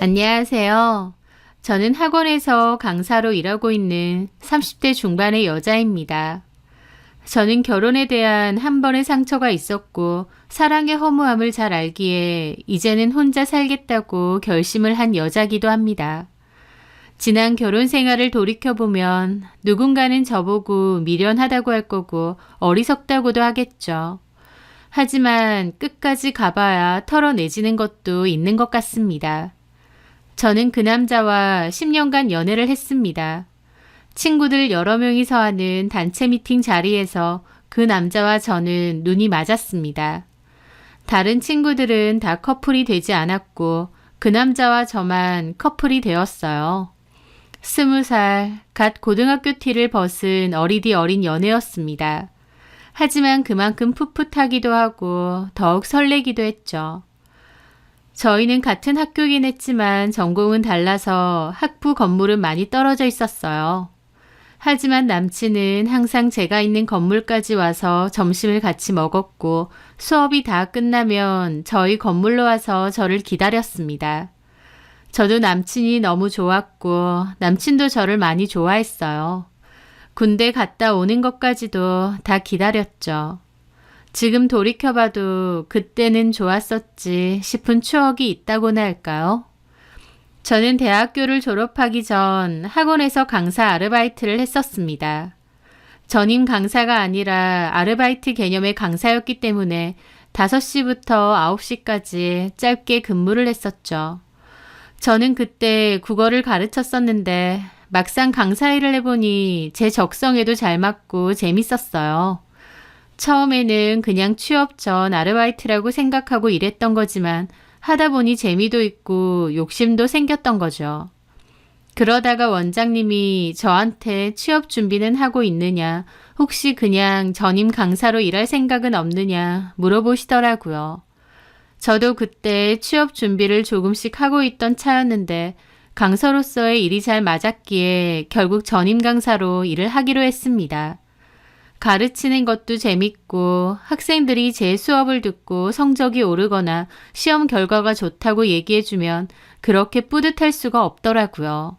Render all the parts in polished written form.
안녕하세요. 저는 학원에서 강사로 일하고 있는 30대 중반의 여자입니다. 저는 결혼에 대한 한 번의 상처가 있었고 사랑의 허무함을 잘 알기에 이제는 혼자 살겠다고 결심을 한 여자기도 합니다. 지난 결혼 생활을 돌이켜보면 누군가는 저보고 미련하다고 할 거고 어리석다고도 하겠죠. 하지만 끝까지 가봐야 털어내지는 것도 있는 것 같습니다. 저는 그 남자와 10년간 연애를 했습니다. 친구들 여러 명이서 하는 단체 미팅 자리에서 그 남자와 저는 눈이 맞았습니다. 다른 친구들은 다 커플이 되지 않았고 그 남자와 저만 커플이 되었어요. 20살, 갓 고등학교 티를 벗은 어리디 어린 연애였습니다. 하지만 그만큼 풋풋하기도 하고 더욱 설레기도 했죠. 저희는 같은 학교긴 했지만 전공은 달라서 학부 건물은 많이 떨어져 있었어요. 하지만 남친은 항상 제가 있는 건물까지 와서 점심을 같이 먹었고 수업이 다 끝나면 저희 건물로 와서 저를 기다렸습니다. 저도 남친이 너무 좋았고 남친도 저를 많이 좋아했어요. 군대 갔다 오는 것까지도 다 기다렸죠. 지금 돌이켜봐도 그때는 좋았었지 싶은 추억이 있다고나 할까요? 저는 대학교를 졸업하기 전 학원에서 강사 아르바이트를 했었습니다. 전임 강사가 아니라 아르바이트 개념의 강사였기 때문에 5시부터 9시까지 짧게 근무를 했었죠. 저는 그때 국어를 가르쳤었는데 막상 강사 일을 해보니 제 적성에도 잘 맞고 재밌었어요. 처음에는 그냥 취업 전 아르바이트라고 생각하고 일했던 거지만 하다 보니 재미도 있고 욕심도 생겼던 거죠. 그러다가 원장님이 저한테 취업 준비는 하고 있느냐, 혹시 그냥 전임 강사로 일할 생각은 없느냐 물어보시더라고요. 저도 그때 취업 준비를 조금씩 하고 있던 차였는데 강사로서의 일이 잘 맞았기에 결국 전임 강사로 일을 하기로 했습니다. 가르치는 것도 재밌고 학생들이 제 수업을 듣고 성적이 오르거나 시험 결과가 좋다고 얘기해주면 그렇게 뿌듯할 수가 없더라고요.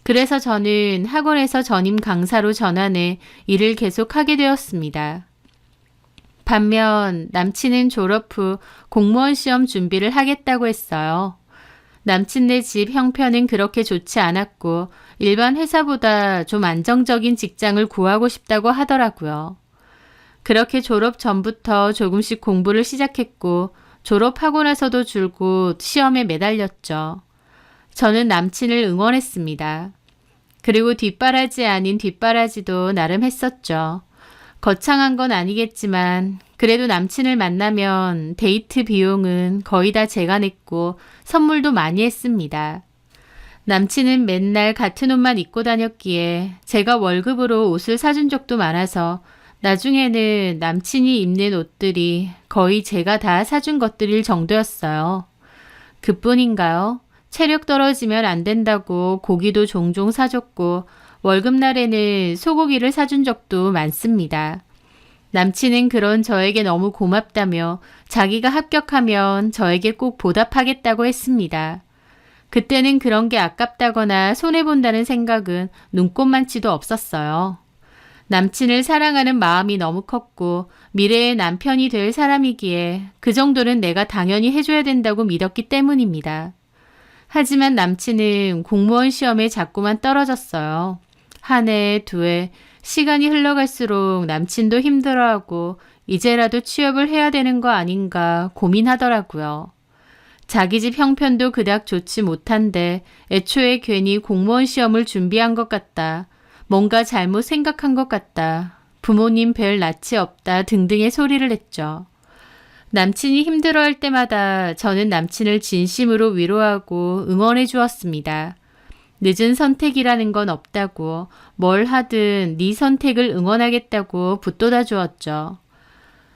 그래서 저는 학원에서 전임 강사로 전환해 일을 계속하게 되었습니다. 반면 남친은 졸업 후 공무원 시험 준비를 하겠다고 했어요. 남친네 집 형편은 그렇게 좋지 않았고 일반 회사보다 좀 안정적인 직장을 구하고 싶다고 하더라고요. 그렇게 졸업 전부터 조금씩 공부를 시작했고 졸업하고 나서도 줄곧 시험에 매달렸죠. 저는 남친을 응원했습니다. 그리고 뒷바라지 아닌 뒷바라지도 나름 했었죠. 거창한 건 아니겠지만 그래도 남친을 만나면 데이트 비용은 거의 다 제가 냈고 선물도 많이 했습니다. 남친은 맨날 같은 옷만 입고 다녔기에 제가 월급으로 옷을 사준 적도 많아서 나중에는 남친이 입는 옷들이 거의 제가 다 사준 것들일 정도였어요. 그뿐인가요? 체력 떨어지면 안 된다고 고기도 종종 사줬고 월급날에는 소고기를 사준 적도 많습니다. 남친은 그런 저에게 너무 고맙다며 자기가 합격하면 저에게 꼭 보답하겠다고 했습니다. 그때는 그런 게 아깝다거나 손해본다는 생각은 눈꼽만치도 없었어요. 남친을 사랑하는 마음이 너무 컸고 미래의 남편이 될 사람이기에 그 정도는 내가 당연히 해줘야 된다고 믿었기 때문입니다. 하지만 남친은 공무원 시험에 자꾸만 떨어졌어요. 한 해, 두 해, 시간이 흘러갈수록 남친도 힘들어하고 이제라도 취업을 해야 되는 거 아닌가 고민하더라고요. 자기 집 형편도 그닥 좋지 못한데 애초에 괜히 공무원 시험을 준비한 것 같다. 뭔가 잘못 생각한 것 같다. 부모님 별 낯이 없다 등등의 소리를 했죠. 남친이 힘들어할 때마다 저는 남친을 진심으로 위로하고 응원해 주었습니다. 늦은 선택이라는 건 없다고 뭘 하든 네 선택을 응원하겠다고 붙돋아 주었죠.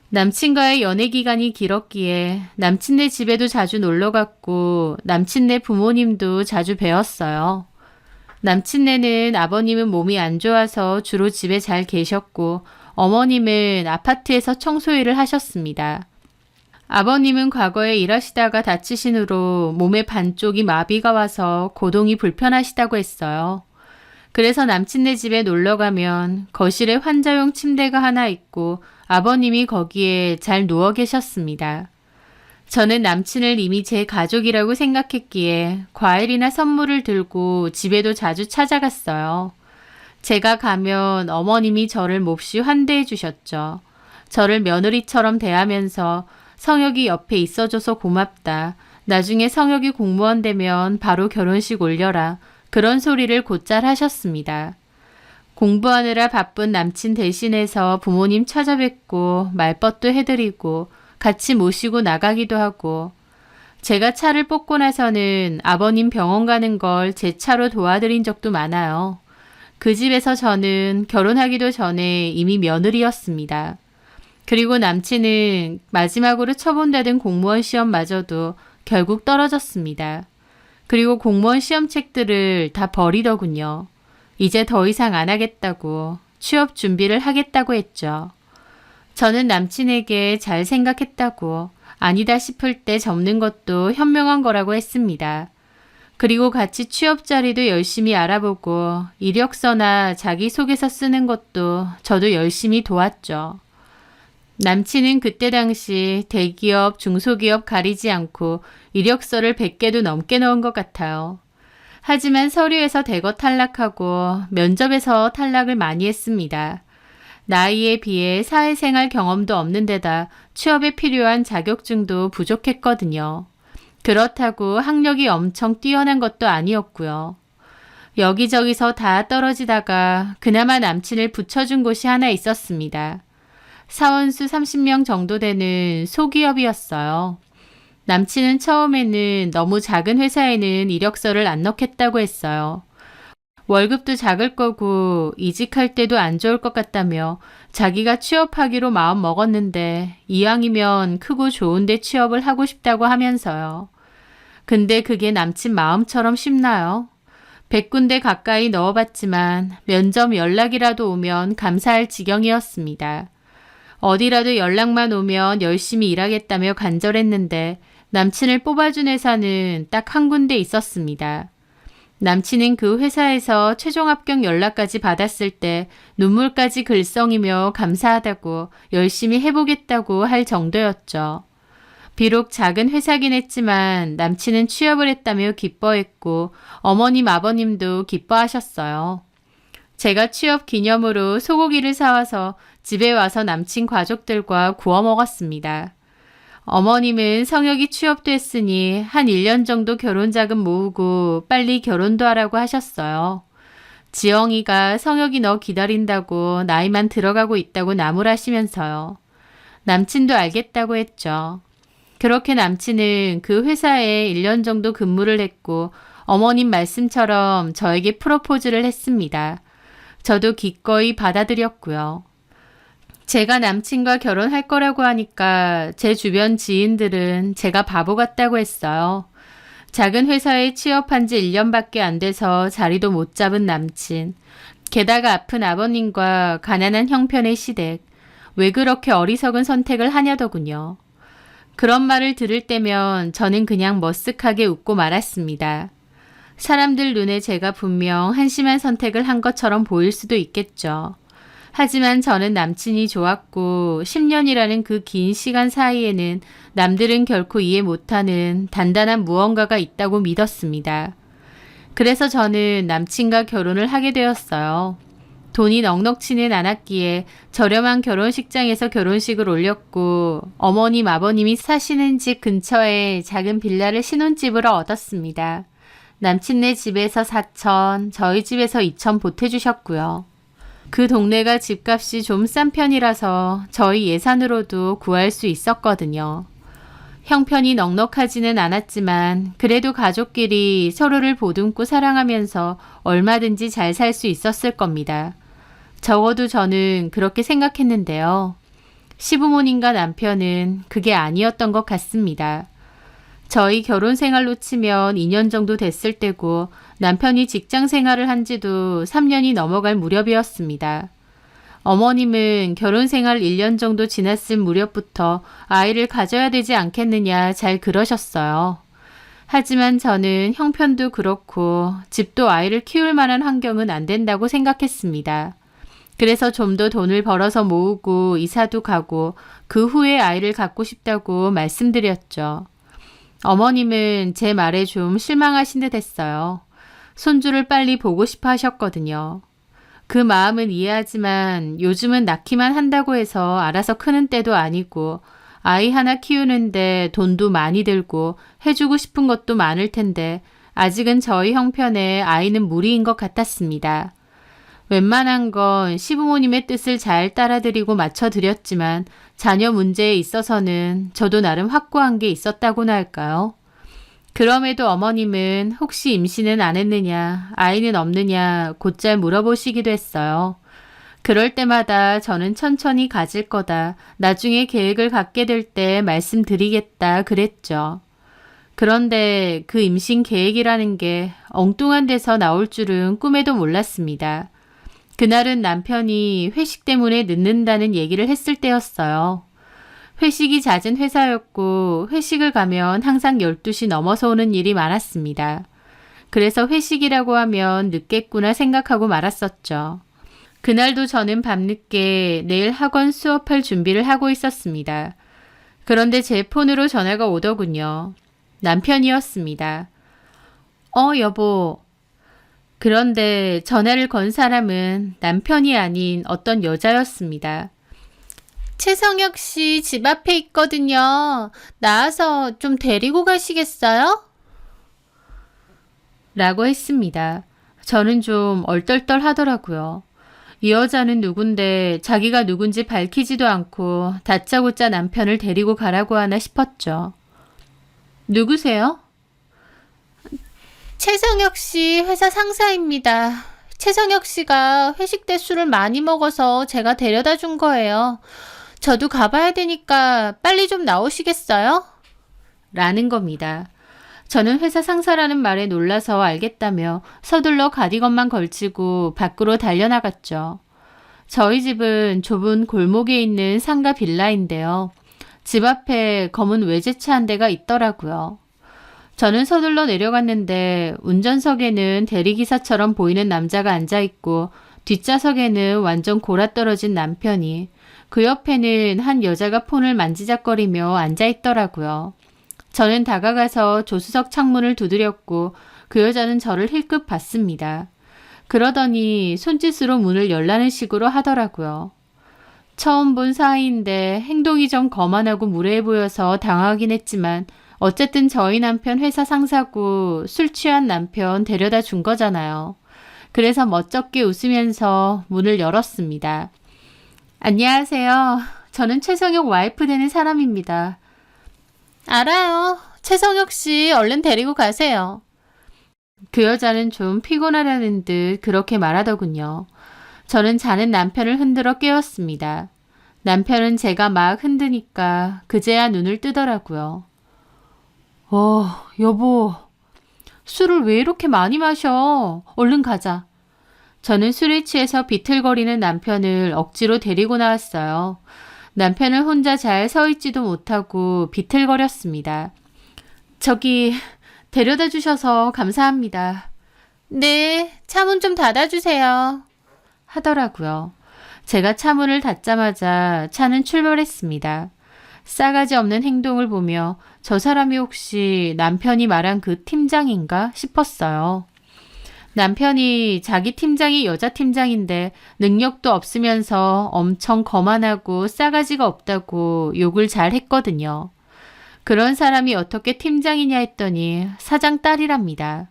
남친과의 연애 기간이 길었기에 남친네 집에도 자주 놀러 갔고 남친네 부모님도 자주 뵈었어요. 남친네는 아버님은 몸이 안 좋아서 주로 집에 잘 계셨고 어머님은 아파트에서 청소 일을 하셨습니다. 아버님은 과거에 일하시다가 다치신 후로 몸의 반쪽이 마비가 와서 고동이 불편하시다고 했어요. 그래서 남친네 집에 놀러 가면 거실에 환자용 침대가 하나 있고 아버님이 거기에 잘 누워 계셨습니다. 저는 남친을 이미 제 가족이라고 생각했기에 과일이나 선물을 들고 집에도 자주 찾아갔어요. 제가 가면 어머님이 저를 몹시 환대해 주셨죠. 저를 며느리처럼 대하면서 성혁이 옆에 있어줘서 고맙다. 나중에 성혁이 공무원 되면 바로 결혼식 올려라. 그런 소리를 곧잘 하셨습니다. 공부하느라 바쁜 남친 대신해서 부모님 찾아뵙고 말벗도 해드리고 같이 모시고 나가기도 하고 제가 차를 뽑고 나서는 아버님 병원 가는 걸 제 차로 도와드린 적도 많아요. 그 집에서 저는 결혼하기도 전에 이미 며느리였습니다. 그리고 남친은 마지막으로 쳐본다던 공무원 시험마저도 결국 떨어졌습니다. 그리고 공무원 시험책들을 다 버리더군요. 이제 더 이상 안 하겠다고 취업 준비를 하겠다고 했죠. 저는 남친에게 잘 생각했다고 아니다 싶을 때 접는 것도 현명한 거라고 했습니다. 그리고 같이 취업 자리도 열심히 알아보고 이력서나 자기소개서 쓰는 것도 저도 열심히 도왔죠. 남친은 그때 당시 대기업, 중소기업 가리지 않고 이력서를 100개도 넘게 넣은 것 같아요. 하지만 서류에서 대거 탈락하고 면접에서 탈락을 많이 했습니다. 나이에 비해 사회생활 경험도 없는 데다 취업에 필요한 자격증도 부족했거든요. 그렇다고 학력이 엄청 뛰어난 것도 아니었고요. 여기저기서 다 떨어지다가 그나마 남친을 붙여준 곳이 하나 있었습니다. 사원수 30명 정도 되는 소기업이었어요. 남친은 처음에는 너무 작은 회사에는 이력서를 안 넣겠다고 했어요. 월급도 작을 거고 이직할 때도 안 좋을 것 같다며 자기가 취업하기로 마음 먹었는데 이왕이면 크고 좋은 데 취업을 하고 싶다고 하면서요. 근데 그게 남친 마음처럼 쉽나요? 100군데 가까이 넣어봤지만 면접 연락이라도 오면 감사할 지경이었습니다. 어디라도 연락만 오면 열심히 일하겠다며 간절했는데 남친을 뽑아준 회사는 딱 한 군데 있었습니다. 남친은 그 회사에서 최종 합격 연락까지 받았을 때 눈물까지 글썽이며 감사하다고 열심히 해보겠다고 할 정도였죠. 비록 작은 회사긴 했지만 남친은 취업을 했다며 기뻐했고 어머님 아버님도 기뻐하셨어요. 제가 취업 기념으로 소고기를 사와서 집에 와서 남친 가족들과 구워 먹었습니다. 어머님은 성혁이 취업도 했으니 한 1년 정도 결혼자금 모으고 빨리 결혼도 하라고 하셨어요. 지영이가 성혁이 너 기다린다고 나이만 들어가고 있다고 나무라시면서요. 남친도 알겠다고 했죠. 그렇게 남친은 그 회사에 1년 정도 근무를 했고 어머님 말씀처럼 저에게 프로포즈를 했습니다. 저도 기꺼이 받아들였고요. 제가 남친과 결혼할 거라고 하니까 제 주변 지인들은 제가 바보 같다고 했어요. 작은 회사에 취업한 지 1년밖에 안 돼서 자리도 못 잡은 남친. 게다가 아픈 아버님과 가난한 형편의 시댁. 왜 그렇게 어리석은 선택을 하냐더군요. 그런 말을 들을 때면 저는 그냥 머쓱하게 웃고 말았습니다. 사람들 눈에 제가 분명 한심한 선택을 한 것처럼 보일 수도 있겠죠. 하지만 저는 남친이 좋았고 10년이라는 그 긴 시간 사이에는 남들은 결코 이해 못하는 단단한 무언가가 있다고 믿었습니다. 그래서 저는 남친과 결혼을 하게 되었어요. 돈이 넉넉치는 않았기에 저렴한 결혼식장에서 결혼식을 올렸고 어머님 아버님이 사시는 집 근처에 작은 빌라를 신혼집으로 얻었습니다. 남친네 집에서 4천, 저희 집에서 2천 보태주셨고요. 그 동네가 집값이 좀 싼 편이라서 저희 예산으로도 구할 수 있었거든요. 형편이 넉넉하지는 않았지만 그래도 가족끼리 서로를 보듬고 사랑하면서 얼마든지 잘 살 수 있었을 겁니다. 적어도 저는 그렇게 생각했는데요. 시부모님과 남편은 그게 아니었던 것 같습니다. 저희 결혼 생활로 치면 2년 정도 됐을 때고 남편이 직장 생활을 한 지도 3년이 넘어갈 무렵이었습니다. 어머님은 결혼 생활 1년 정도 지났을 무렵부터 아이를 가져야 되지 않겠느냐 잘 그러셨어요. 하지만 저는 형편도 그렇고 집도 아이를 키울 만한 환경은 안 된다고 생각했습니다. 그래서 좀 더 돈을 벌어서 모으고 이사도 가고 그 후에 아이를 갖고 싶다고 말씀드렸죠. 어머님은 제 말에 좀 실망하신 듯 했어요. 손주를 빨리 보고 싶어 하셨거든요. 그 마음은 이해하지만 요즘은 낳기만 한다고 해서 알아서 크는 때도 아니고 아이 하나 키우는데 돈도 많이 들고 해주고 싶은 것도 많을 텐데 아직은 저희 형편에 아이는 무리인 것 같았습니다. 웬만한 건 시부모님의 뜻을 잘 따라드리고 맞춰드렸지만 자녀 문제에 있어서는 저도 나름 확고한 게 있었다고나 할까요? 그럼에도 어머님은 혹시 임신은 안 했느냐, 아이는 없느냐 곧잘 물어보시기도 했어요. 그럴 때마다 저는 천천히 가질 거다, 나중에 계획을 갖게 될 때 말씀드리겠다 그랬죠. 그런데 그 임신 계획이라는 게 엉뚱한 데서 나올 줄은 꿈에도 몰랐습니다. 그날은 남편이 회식 때문에 늦는다는 얘기를 했을 때였어요. 회식이 잦은 회사였고 회식을 가면 항상 12시 넘어서 오는 일이 많았습니다. 그래서 회식이라고 하면 늦겠구나 생각하고 말았었죠. 그날도 저는 밤늦게 내일 학원 수업할 준비를 하고 있었습니다. 그런데 제 폰으로 전화가 오더군요. 남편이었습니다. 여보. 그런데 전화를 건 사람은 남편이 아닌 어떤 여자였습니다. 최성혁 씨 집 앞에 있거든요. 나와서 좀 데리고 가시겠어요? 라고 했습니다. 저는 좀 얼떨떨 하더라고요. 이 여자는 누군데 자기가 누군지 밝히지도 않고 다짜고짜 남편을 데리고 가라고 하나 싶었죠. 누구세요? 최성혁 씨 회사 상사입니다. 최성혁 씨가 회식 때 술을 많이 먹어서 제가 데려다 준 거예요. 저도 가봐야 되니까 빨리 좀 나오시겠어요? 라는 겁니다. 저는 회사 상사라는 말에 놀라서 알겠다며 서둘러 가디건만 걸치고 밖으로 달려나갔죠. 저희 집은 좁은 골목에 있는 상가 빌라인데요. 집 앞에 검은 외제차 한 대가 있더라고요. 저는 서둘러 내려갔는데 운전석에는 대리기사처럼 보이는 남자가 앉아있고 뒷좌석에는 완전 골아떨어진 남편이, 그 옆에는 한 여자가 폰을 만지작거리며 앉아있더라고요. 저는 다가가서 조수석 창문을 두드렸고 그 여자는 저를 힐끗 봤습니다. 그러더니 손짓으로 문을 열라는 식으로 하더라고요. 처음 본 사이인데 행동이 좀 거만하고 무례해 보여서 당황하긴 했지만 어쨌든 저희 남편 회사 상사고 술 취한 남편 데려다 준 거잖아요. 그래서 멋쩍게 웃으면서 문을 열었습니다. 안녕하세요. 저는 최성혁 와이프 되는 사람입니다. 알아요. 최성혁 씨 얼른 데리고 가세요. 그 여자는 좀 피곤하다는 듯 그렇게 말하더군요. 저는 자는 남편을 흔들어 깨웠습니다. 남편은 제가 막 흔드니까 그제야 눈을 뜨더라고요. 여보, 술을 왜 이렇게 많이 마셔? 얼른 가자. 저는 술에 취해서 비틀거리는 남편을 억지로 데리고 나왔어요. 남편은 혼자 잘 서 있지도 못하고 비틀거렸습니다. 저기 데려다 주셔서 감사합니다. 네, 차문 좀 닫아주세요. 하더라고요. 제가 차문을 닫자마자 차는 출발했습니다. 싸가지 없는 행동을 보며 저 사람이 혹시 남편이 말한 그 팀장인가 싶었어요. 남편이 자기 팀장이 여자 팀장인데 능력도 없으면서 엄청 거만하고 싸가지가 없다고 욕을 잘 했거든요. 그런 사람이 어떻게 팀장이냐 했더니 사장 딸이랍니다.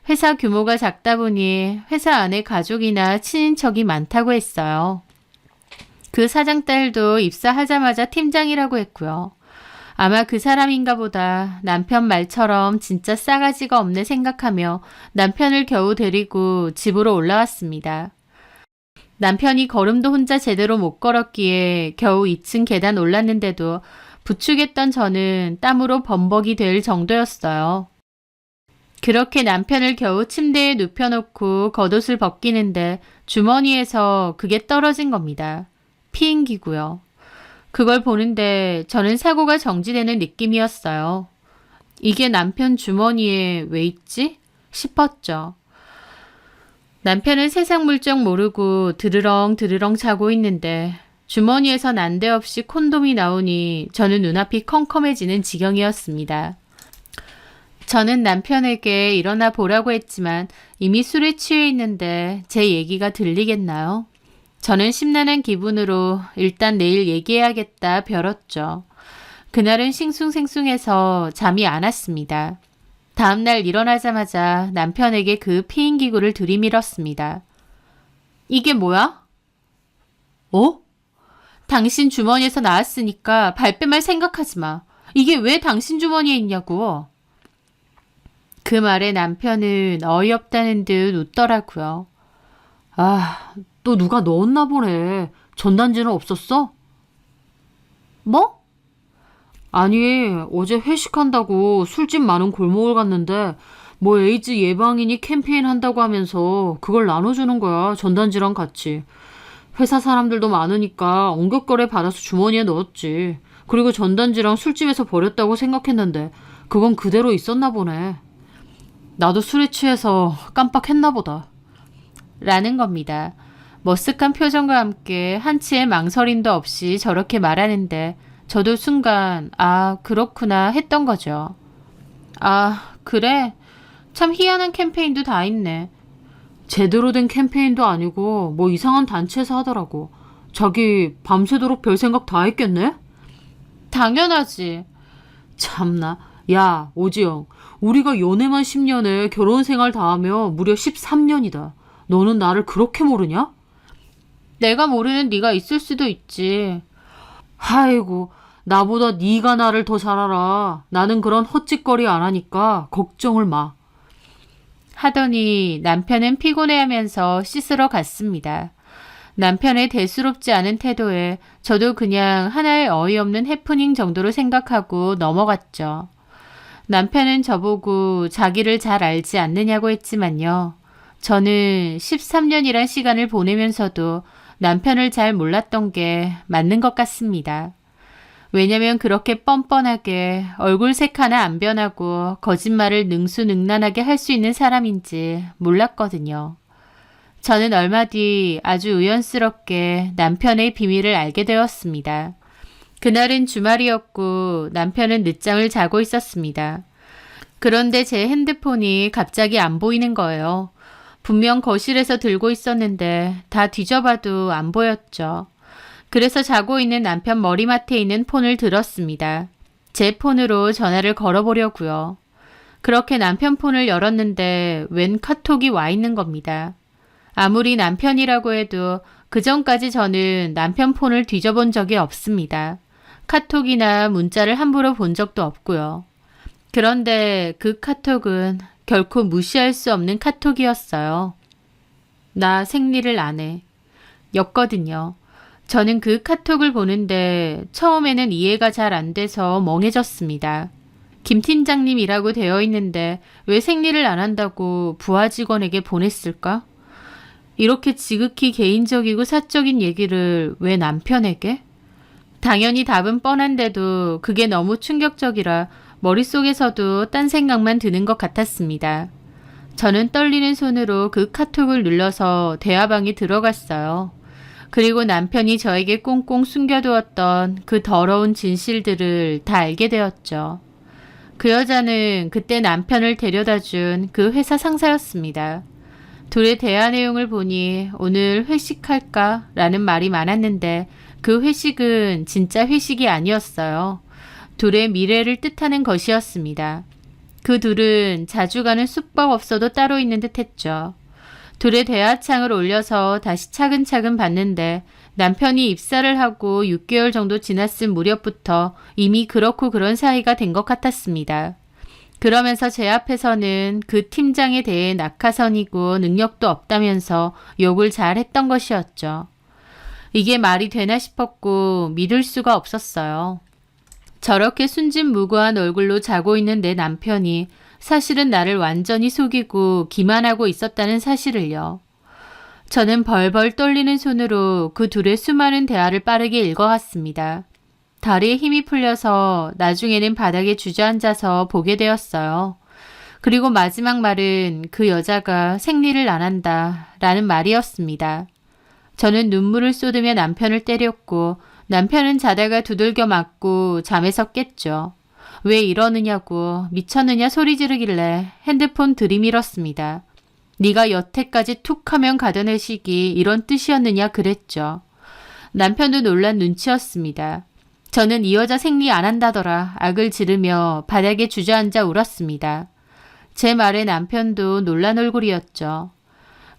회사 규모가 작다 보니 회사 안에 가족이나 친인척이 많다고 했어요. 그 사장 딸도 입사하자마자 팀장이라고 했고요. 아마 그 사람인가 보다 남편 말처럼 진짜 싸가지가 없네 생각하며 남편을 겨우 데리고 집으로 올라왔습니다. 남편이 걸음도 혼자 제대로 못 걸었기에 겨우 2층 계단 올랐는데도 부축했던 저는 땀으로 범벅이 될 정도였어요. 그렇게 남편을 겨우 침대에 눕혀놓고 겉옷을 벗기는데 주머니에서 그게 떨어진 겁니다. 피임기고요. 그걸 보는데 저는 사고가 정지되는 느낌이었어요. 이게 남편 주머니에 왜 있지? 싶었죠. 남편은 세상 물정 모르고 드르렁 드르렁 자고 있는데 주머니에서 난데없이 콘돔이 나오니 저는 눈앞이 컴컴해지는 지경이었습니다. 저는 남편에게 일어나 보라고 했지만 이미 술에 취해 있는데 제 얘기가 들리겠나요? 저는 심란한 기분으로 일단 내일 얘기해야겠다 벼렀죠. 그날은 싱숭생숭해서 잠이 안 왔습니다. 다음날 일어나자마자 남편에게 그 피임기구를 들이밀었습니다. 이게 뭐야? 어? 당신 주머니에서 나왔으니까 발뺌할 생각하지 마. 이게 왜 당신 주머니에 있냐고. 그 말에 남편은 어이없다는 듯 웃더라고요. 아, 또 누가 넣었나 보네. 전단지는 없었어? 뭐? 아니, 어제 회식한다고 술집 많은 골목을 갔는데 뭐 에이즈 예방이니 캠페인 한다고 하면서 그걸 나눠주는 거야. 전단지랑 같이. 회사 사람들도 많으니까 엉겹거려 받아서 주머니에 넣었지. 그리고 전단지랑 술집에서 버렸다고 생각했는데 그건 그대로 있었나 보네. 나도 술에 취해서 깜빡했나 보다. 라는 겁니다. 머쓱한 표정과 함께 한치의 망설임도 없이 저렇게 말하는데 저도 순간 아 그렇구나 했던 거죠. 아 그래? 참 희한한 캠페인도 다 있네. 제대로 된 캠페인도 아니고 뭐 이상한 단체에서 하더라고. 자기 밤새도록 별 생각 다 했겠네? 당연하지. 참나. 야 오지영, 우리가 연애만 10년에 결혼 생활 다 하며 무려 13년이다. 너는 나를 그렇게 모르냐? 내가 모르는 네가 있을 수도 있지. 아이고, 나보다 네가 나를 더 잘 알아. 나는 그런 헛짓거리 안 하니까 걱정을 마. 하더니 남편은 피곤해하면서 씻으러 갔습니다. 남편의 대수롭지 않은 태도에 저도 그냥 하나의 어이없는 해프닝 정도로 생각하고 넘어갔죠. 남편은 저보고 자기를 잘 알지 않느냐고 했지만요. 저는 13년이란 시간을 보내면서도 남편을 잘 몰랐던 게 맞는 것 같습니다. 왜냐면 그렇게 뻔뻔하게 얼굴색 하나 안 변하고 거짓말을 능수능란하게 할 수 있는 사람인지 몰랐거든요. 저는 얼마 뒤 아주 우연스럽게 남편의 비밀을 알게 되었습니다. 그날은 주말이었고 남편은 늦잠을 자고 있었습니다. 그런데 제 핸드폰이 갑자기 안 보이는 거예요. 분명 거실에서 들고 있었는데 다 뒤져봐도 안 보였죠. 그래서 자고 있는 남편 머리맡에 있는 폰을 들었습니다. 제 폰으로 전화를 걸어보려고요. 그렇게 남편 폰을 열었는데 웬 카톡이 와 있는 겁니다. 아무리 남편이라고 해도 그전까지 저는 남편 폰을 뒤져본 적이 없습니다. 카톡이나 문자를 함부로 본 적도 없고요. 그런데 그 카톡은 결코 무시할 수 없는 카톡이었어요. 나 생리를 안 해. 였거든요. 저는 그 카톡을 보는데 처음에는 이해가 잘 안 돼서 멍해졌습니다. 김 팀장님이라고 되어 있는데 왜 생리를 안 한다고 부하 직원에게 보냈을까? 이렇게 지극히 개인적이고 사적인 얘기를 왜 남편에게? 당연히 답은 뻔한데도 그게 너무 충격적이라 머릿속에서도 딴 생각만 드는 것 같았습니다. 저는 떨리는 손으로 그 카톡을 눌러서 대화방에 들어갔어요. 그리고 남편이 저에게 꽁꽁 숨겨두었던 그 더러운 진실들을 다 알게 되었죠. 그 여자는 그때 남편을 데려다준 그 회사 상사였습니다. 둘의 대화 내용을 보니 오늘 회식할까? 라는 말이 많았는데 그 회식은 진짜 회식이 아니었어요. 둘의 미래를 뜻하는 것이었습니다. 그 둘은 자주 가는 숙박업소도 따로 있는 듯 했죠. 둘의 대화창을 올려서 다시 차근차근 봤는데 남편이 입사를 하고 6개월 정도 지났을 무렵부터 이미 그렇고 그런 사이가 된 것 같았습니다. 그러면서 제 앞에서는 그 팀장에 대해 낙하선이고 능력도 없다면서 욕을 잘 했던 것이었죠. 이게 말이 되나 싶었고 믿을 수가 없었어요. 저렇게 순진무구한 얼굴로 자고 있는 내 남편이 사실은 나를 완전히 속이고 기만하고 있었다는 사실을요. 저는 벌벌 떨리는 손으로 그 둘의 수많은 대화를 빠르게 읽어갔습니다. 다리에 힘이 풀려서 나중에는 바닥에 주저앉아서 보게 되었어요. 그리고 마지막 말은 그 여자가 생리를 안 한다 라는 말이었습니다. 저는 눈물을 쏟으며 남편을 때렸고 남편은 자다가 두들겨 맞고 잠에서 깼죠. 왜 이러느냐고 미쳤느냐 소리 지르길래 핸드폰 들이밀었습니다. 네가 여태까지 툭 하면 가던 회식이 이런 뜻이었느냐 그랬죠. 남편도 놀란 눈치였습니다. 저는 이 여자 생리 안 한다더라 악을 지르며 바닥에 주저앉아 울었습니다. 제 말에 남편도 놀란 얼굴이었죠.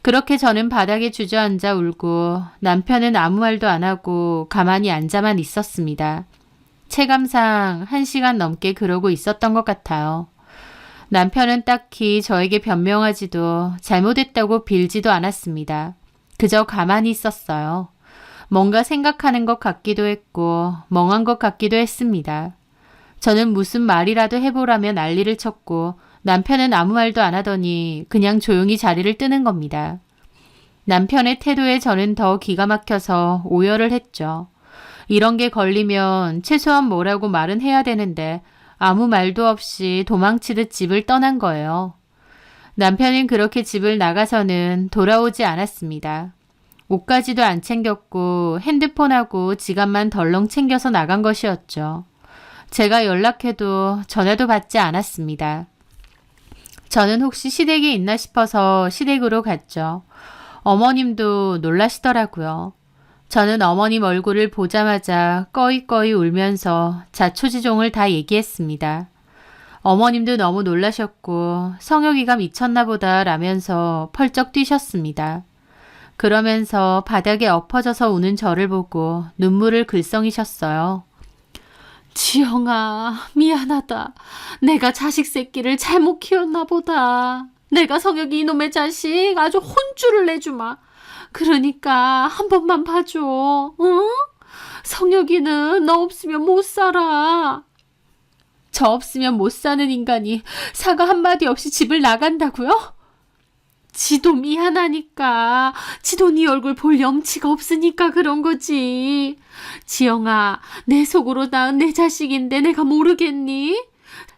그렇게 저는 바닥에 주저앉아 울고 남편은 아무 말도 안 하고 가만히 앉아만 있었습니다. 체감상 1시간 넘게 그러고 있었던 것 같아요. 남편은 딱히 저에게 변명하지도 잘못했다고 빌지도 않았습니다. 그저 가만히 있었어요. 뭔가 생각하는 것 같기도 했고 멍한 것 같기도 했습니다. 저는 무슨 말이라도 해보라며 난리를 쳤고 남편은 아무 말도 안 하더니 그냥 조용히 자리를 뜨는 겁니다. 남편의 태도에 저는 더 기가 막혀서 오열을 했죠. 이런 게 걸리면 최소한 뭐라고 말은 해야 되는데 아무 말도 없이 도망치듯 집을 떠난 거예요. 남편은 그렇게 집을 나가서는 돌아오지 않았습니다. 옷까지도 안 챙겼고 핸드폰하고 지갑만 덜렁 챙겨서 나간 것이었죠. 제가 연락해도 전화도 받지 않았습니다. 저는 혹시 시댁에 있나 싶어서 시댁으로 갔죠. 어머님도 놀라시더라고요. 저는 어머님 얼굴을 보자마자 꺼이꺼이 울면서 자초지종을 다 얘기했습니다. 어머님도 너무 놀라셨고 성혁이가 미쳤나 보다 라면서 펄쩍 뛰셨습니다. 그러면서 바닥에 엎어져서 우는 저를 보고 눈물을 글썽이셨어요. 지영아, 미안하다. 내가 자식 새끼를 잘못 키웠나 보다. 내가 성혁이 이놈의 자식 아주 혼쭐을 내주마. 그러니까 한 번만 봐줘. 응? 성혁이는 너 없으면 못 살아. 저 없으면 못 사는 인간이 사과 한마디 없이 집을 나간다고요? 지도 미안하니까. 지도 네 얼굴 볼 염치가 없으니까 그런 거지. 지영아, 내 속으로 낳은 내 자식인데 내가 모르겠니?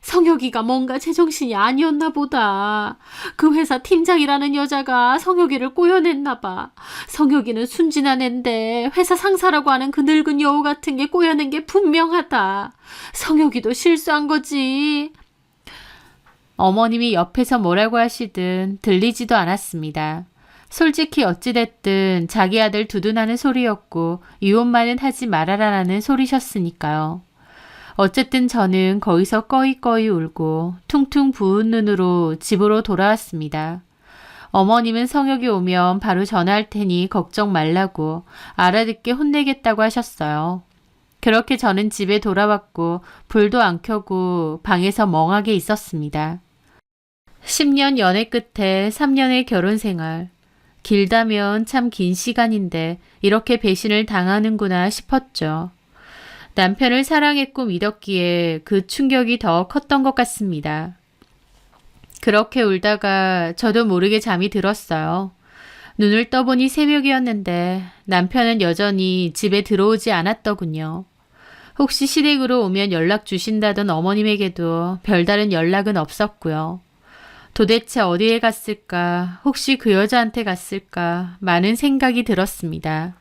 성혁이가 뭔가 제정신이 아니었나 보다. 그 회사 팀장이라는 여자가 성혁이를 꼬여냈나 봐. 성혁이는 순진한 앤데 회사 상사라고 하는 그 늙은 여우 같은 게 꼬여낸 게 분명하다. 성혁이도 실수한 거지. 어머님이 옆에서 뭐라고 하시든 들리지도 않았습니다. 솔직히 어찌됐든 자기 아들 두둔하는 소리였고 이혼만은 하지 말아라라는 소리셨으니까요. 어쨌든 저는 거기서 꺼이꺼이 울고 퉁퉁 부은 눈으로 집으로 돌아왔습니다. 어머님은 성혁이 오면 바로 전화할 테니 걱정 말라고 알아듣게 혼내겠다고 하셨어요. 그렇게 저는 집에 돌아왔고 불도 안 켜고 방에서 멍하게 있었습니다. 10년 연애 끝에 3년의 결혼 생활. 길다면 참 긴 시간인데 이렇게 배신을 당하는구나 싶었죠. 남편을 사랑했고 믿었기에 그 충격이 더 컸던 것 같습니다. 그렇게 울다가 저도 모르게 잠이 들었어요. 눈을 떠보니 새벽이었는데 남편은 여전히 집에 들어오지 않았더군요. 혹시 시댁으로 오면 연락 주신다던 어머님에게도 별다른 연락은 없었고요. 도대체 어디에 갔을까? 혹시 그 여자한테 갔을까? 많은 생각이 들었습니다.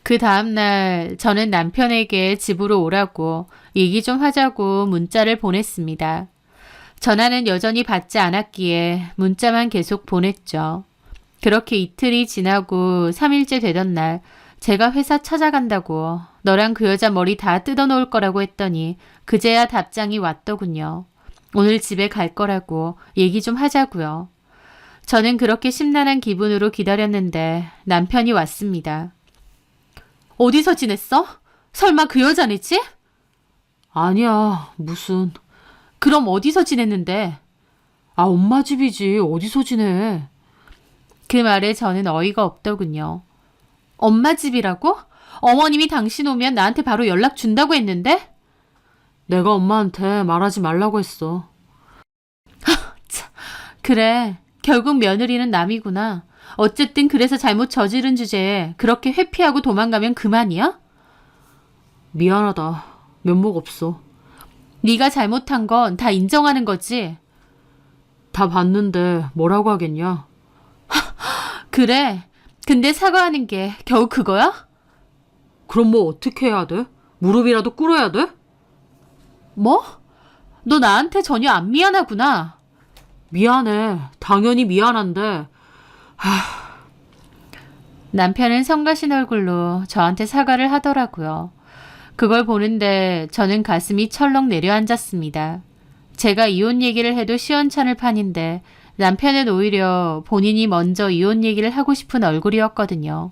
그 다음날 저는 남편에게 집으로 오라고 얘기 좀 하자고 문자를 보냈습니다. 전화는 여전히 받지 않았기에 문자만 계속 보냈죠. 그렇게 이틀이 지나고 3일째 되던 날 제가 회사 찾아간다고 너랑 그 여자 머리 다 뜯어놓을 거라고 했더니 그제야 답장이 왔더군요. 오늘 집에 갈 거라고 얘기 좀 하자고요. 저는 그렇게 심란한 기분으로 기다렸는데 남편이 왔습니다. 어디서 지냈어? 설마 그 여자네 집? 아니야, 무슨. 그럼 어디서 지냈는데? 아, 엄마 집이지. 어디서 지내? 그 말에 저는 어이가 없더군요. 엄마 집이라고? 어머님이 당신 오면 나한테 바로 연락 준다고 했는데? 내가 엄마한테 말하지 말라고 했어. 그래, 결국 며느리는 남이구나. 어쨌든 그래서 잘못 저지른 주제에 그렇게 회피하고 도망가면 그만이야? 미안하다. 면목 없어. 네가 잘못한 건 다 인정하는 거지? 다 봤는데 뭐라고 하겠냐? 그래, 근데 사과하는 게 겨우 그거야? 그럼 뭐 어떻게 해야 돼? 무릎이라도 꿇어야 돼? 뭐? 너 나한테 전혀 안 미안하구나. 미안해. 당연히 미안한데. 남편은 성가신 얼굴로 저한테 사과를 하더라고요. 그걸 보는데 저는 가슴이 철렁 내려앉았습니다. 제가 이혼 얘기를 해도 시원찮을 판인데 남편은 오히려 본인이 먼저 이혼 얘기를 하고 싶은 얼굴이었거든요.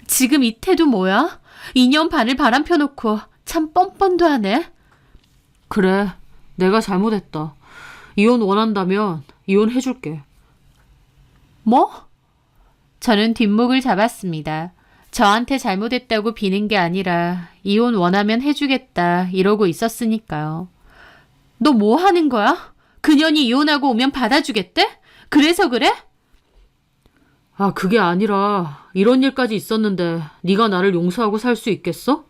지금 이 태도 뭐야? 2년 반을 바람 펴놓고 참 뻔뻔도 하네. 그래. 내가 잘못했다. 이혼 원한다면 이혼해줄게. 뭐? 저는 뒷목을 잡았습니다. 저한테 잘못했다고 비는 게 아니라 이혼 원하면 해주겠다 이러고 있었으니까요. 너 뭐 하는 거야? 그년이 이혼하고 오면 받아주겠대? 그래서 그래? 아, 그게 아니라 이런 일까지 있었는데 네가 나를 용서하고 살 수 있겠어?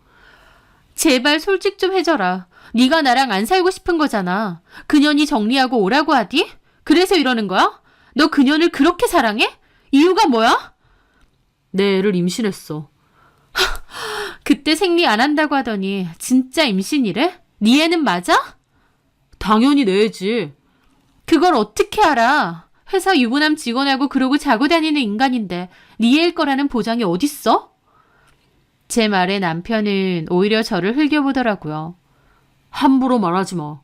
제발 솔직 좀 해줘라. 네가 나랑 안 살고 싶은 거잖아. 그년이 정리하고 오라고 하디? 그래서 이러는 거야? 너 그년을 그렇게 사랑해? 이유가 뭐야? 내 애를 임신했어. 그때 생리 안 한다고 하더니 진짜 임신이래? 네 애는 맞아? 당연히 내 애지. 그걸 어떻게 알아? 회사 유부남 직원하고 그러고 자고 다니는 인간인데 네 애일 거라는 보장이 어딨어? 제 말에 남편은 오히려 저를 흘겨보더라고요. 함부로 말하지 마.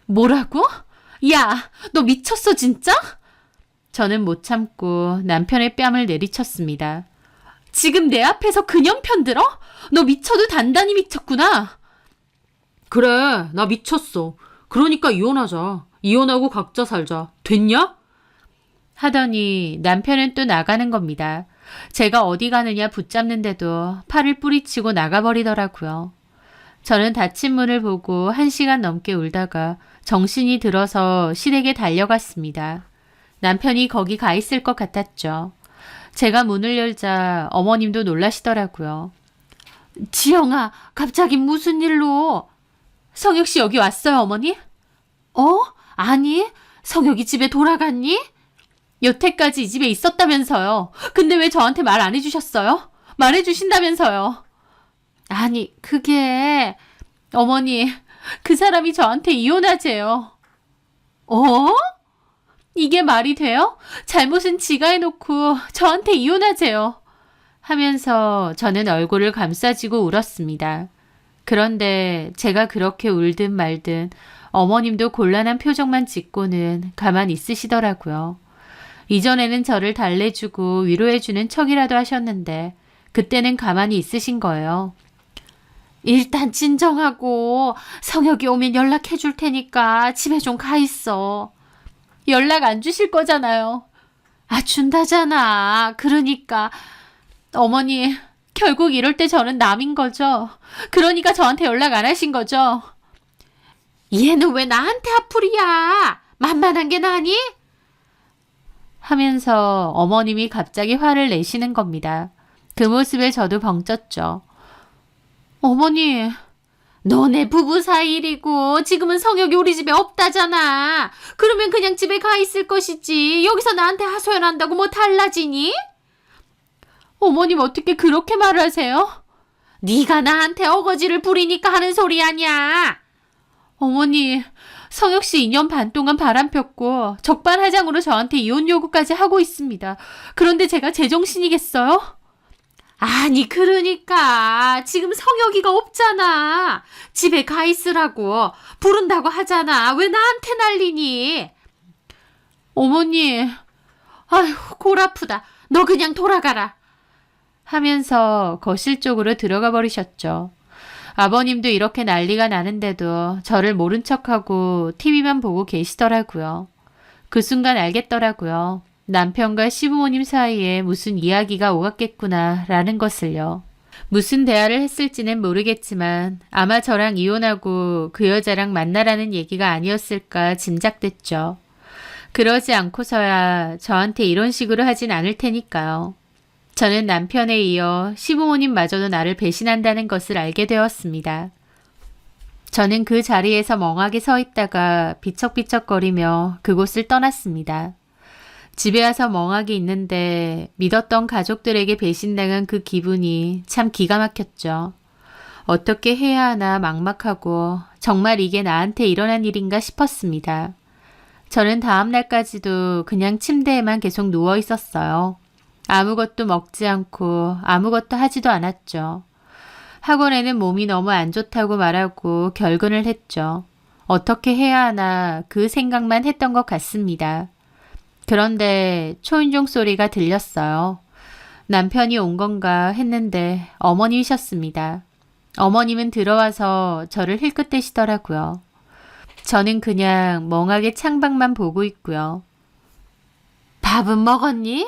뭐라고? 야, 너 미쳤어 진짜? 저는 못 참고 남편의 뺨을 내리쳤습니다. 지금 내 앞에서 그년 편들어? 너 미쳐도 단단히 미쳤구나. 그래, 나 미쳤어. 그러니까 이혼하자. 이혼하고 각자 살자. 됐냐? 하더니 남편은 또 나가는 겁니다. 제가 어디 가느냐 붙잡는데도 팔을 뿌리치고 나가버리더라고요. 저는 닫힌 문을 보고 1시간 넘게 울다가 정신이 들어서 시댁에 달려갔습니다. 남편이 거기 가 있을 것 같았죠. 제가 문을 열자 어머님도 놀라시더라고요. 지영아, 갑자기 무슨 일로? 성혁 씨 여기 왔어요, 어머니? 아니, 성혁이 집에 돌아갔니? 여태까지 이 집에 있었다면서요. 근데 왜 저한테 말 안 해주셨어요? 말해주신다면서요. 아니, 그게... 어머니, 그 사람이 저한테 이혼하재요. 이게 말이 돼요? 잘못은 지가 해놓고 저한테 이혼하재요. 하면서 저는 얼굴을 감싸쥐고 울었습니다. 그런데 제가 그렇게 울든 말든 어머님도 곤란한 표정만 짓고는 가만히 있으시더라고요. 이전에는 저를 달래주고 위로해주는 척이라도 하셨는데 그때는 가만히 있으신 거예요. 일단 진정하고 성혁이 오면 연락해 줄 테니까 집에 좀 가 있어. 연락 안 주실 거잖아요. 준다잖아. 그러니까 어머니 결국 이럴 때 저는 남인 거죠. 그러니까 저한테 연락 안 하신 거죠. 얘는 왜 나한테 앞풀이야? 만만한 게 나니? 하면서 어머님이 갑자기 화를 내시는 겁니다. 그 모습에 저도 벙쪘죠. 어머니, 너네 부부 사이 일이고 지금은 성혁이 우리 집에 없다잖아. 그러면 그냥 집에 가 있을 것이지. 여기서 나한테 하소연한다고 뭐 달라지니? 어머님 어떻게 그렇게 말을 하세요? 네가 나한테 어거지를 부리니까 하는 소리 아니야. 어머니, 성혁 씨 2년 반 동안 바람폈고 적반하장으로 저한테 이혼 요구까지 하고 있습니다. 그런데 제가 제정신이겠어요? 아니 그러니까 지금 성혁이가 없잖아. 집에 가 있으라고 부른다고 하잖아. 왜 나한테 난리니? 어머니, 아휴 골 아프다. 너 그냥 돌아가라. 하면서 거실 쪽으로 들어가 버리셨죠. 아버님도 이렇게 난리가 나는데도 저를 모른 척하고 TV만 보고 계시더라고요. 그 순간 알겠더라고요. 남편과 시부모님 사이에 무슨 이야기가 오갔겠구나 라는 것을요. 무슨 대화를 했을지는 모르겠지만 아마 저랑 이혼하고 그 여자랑 만나라는 얘기가 아니었을까 짐작됐죠. 그러지 않고서야 저한테 이런 식으로 하진 않을 테니까요. 저는 남편에 이어 시부모님마저도 나를 배신한다는 것을 알게 되었습니다. 저는 그 자리에서 멍하게 서 있다가 비척비척거리며 그곳을 떠났습니다. 집에 와서 멍하게 있는데 믿었던 가족들에게 배신당한 그 기분이 참 기가 막혔죠. 어떻게 해야 하나 막막하고 정말 이게 나한테 일어난 일인가 싶었습니다. 저는 다음 날까지도 그냥 침대에만 계속 누워 있었어요. 아무것도 먹지 않고 아무것도 하지도 않았죠. 학원에는 몸이 너무 안 좋다고 말하고 결근을 했죠. 어떻게 해야 하나 그 생각만 했던 것 같습니다. 그런데 초인종 소리가 들렸어요. 남편이 온 건가 했는데 어머님이셨습니다. 어머님은 들어와서 저를 힐끗대시더라고요. 저는 그냥 멍하게 창밖만 보고 있고요. 밥은 먹었니?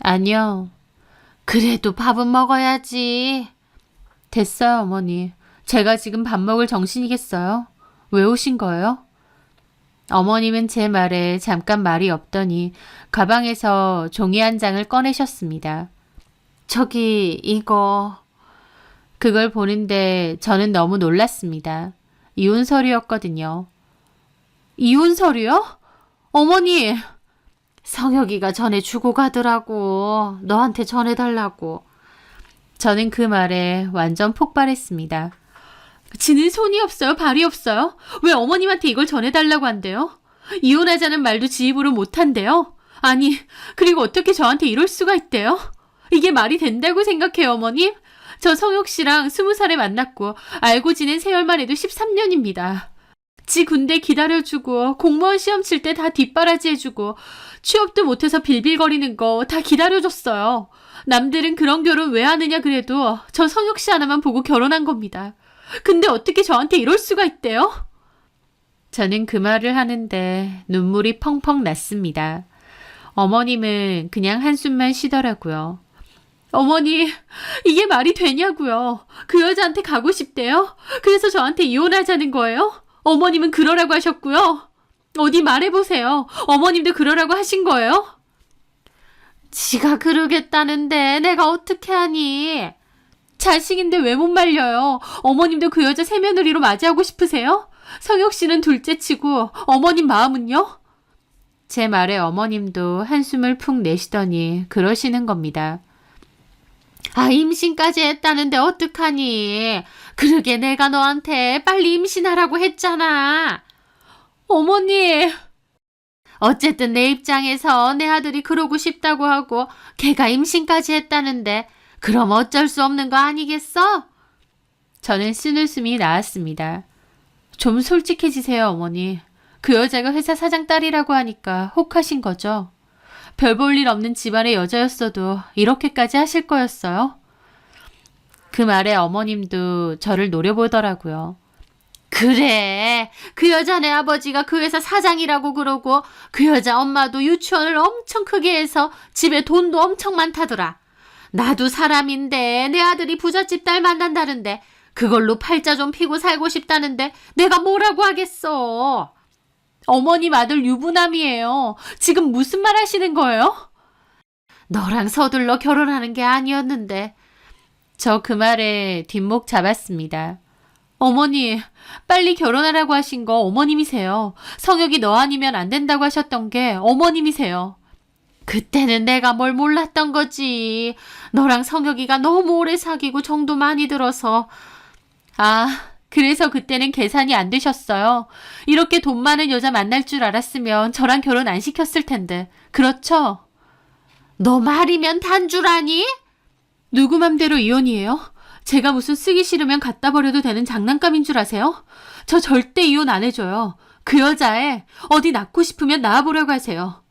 아니요. 그래도 밥은 먹어야지. 됐어요, 어머니. 제가 지금 밥 먹을 정신이겠어요? 왜 오신 거예요? 어머님은 제 말에 잠깐 말이 없더니 가방에서 종이 한 장을 꺼내셨습니다. 저기 이거. 그걸 보는데 저는 너무 놀랐습니다. 이혼 서류였거든요. 이혼 서류요? 어머니! 성혁이가 전에 주고 가더라고. 너한테 전해달라고. 저는 그 말에 완전 폭발했습니다. 지는 손이 없어요? 발이 없어요? 왜 어머님한테 이걸 전해달라고 한대요? 이혼하자는 말도 지 입으로 못한대요? 아니, 그리고 어떻게 저한테 이럴 수가 있대요? 이게 말이 된다고 생각해요, 어머님? 저 성혁 씨랑 20살에 만났고 알고 지낸 세월만 해도 13년입니다. 지 군대 기다려주고 공무원 시험 칠 때 다 뒷바라지 해주고 취업도 못해서 빌빌거리는 거 다 기다려줬어요. 남들은 그런 결혼 왜 하느냐 그래도 저 성혁 씨 하나만 보고 결혼한 겁니다. 근데 어떻게 저한테 이럴 수가 있대요? 저는 그 말을 하는데 눈물이 펑펑 났습니다. 어머님은 그냥 한숨만 쉬더라고요. 어머니, 이게 말이 되냐고요. 그 여자한테 가고 싶대요. 그래서 저한테 이혼하자는 거예요? 어머님은 그러라고 하셨고요. 어디 말해보세요. 어머님도 그러라고 하신 거예요? 지가 그러겠다는데 내가 어떻게 하니? 자식인데 왜 못 말려요? 어머님도 그 여자 새며느리로 맞이하고 싶으세요? 성혁 씨는 둘째치고 어머님 마음은요? 제 말에 어머님도 한숨을 푹 내쉬더니 그러시는 겁니다. 아, 임신까지 했다는데 어떡하니? 그러게 내가 너한테 빨리 임신하라고 했잖아. 어머니! 어쨌든 내 입장에서 내 아들이 그러고 싶다고 하고 걔가 임신까지 했다는데 그럼 어쩔 수 없는 거 아니겠어? 저는 쓴웃음이 나왔습니다. 좀 솔직해지세요, 어머니. 그 여자가 회사 사장 딸이라고 하니까 혹하신 거죠? 별 볼 일 없는 집안의 여자였어도 이렇게까지 하실 거였어요? 그 말에 어머님도 저를 노려보더라고요. 그래, 그 여자네 아버지가 그 회사 사장이라고 그러고 그 여자 엄마도 유치원을 엄청 크게 해서 집에 돈도 엄청 많다더라. 나도 사람인데 내 아들이 부잣집 딸 만난다는데 그걸로 팔자 좀 피고 살고 싶다는데 내가 뭐라고 하겠어. 어머님 아들 유부남이에요. 지금 무슨 말 하시는 거예요? 너랑 서둘러 결혼하는 게 아니었는데. 저 그 말에 뒷목 잡았습니다. 어머니, 빨리 결혼하라고 하신 거 어머님이세요. 성혁이 너 아니면 안 된다고 하셨던 게 어머님이세요. 그때는 내가 뭘 몰랐던 거지. 너랑 성혁이가 너무 오래 사귀고 정도 많이 들어서. 아, 그래서 그때는 계산이 안 되셨어요. 이렇게 돈 많은 여자 만날 줄 알았으면 저랑 결혼 안 시켰을 텐데. 그렇죠? 너 말이면 단 줄 아니? 누구 맘대로 이혼이에요? 제가 무슨 쓰기 싫으면 갖다 버려도 되는 장난감인 줄 아세요? 저 절대 이혼 안 해줘요. 그 여자애 어디 낳고 싶으면 낳아보려고 하세요.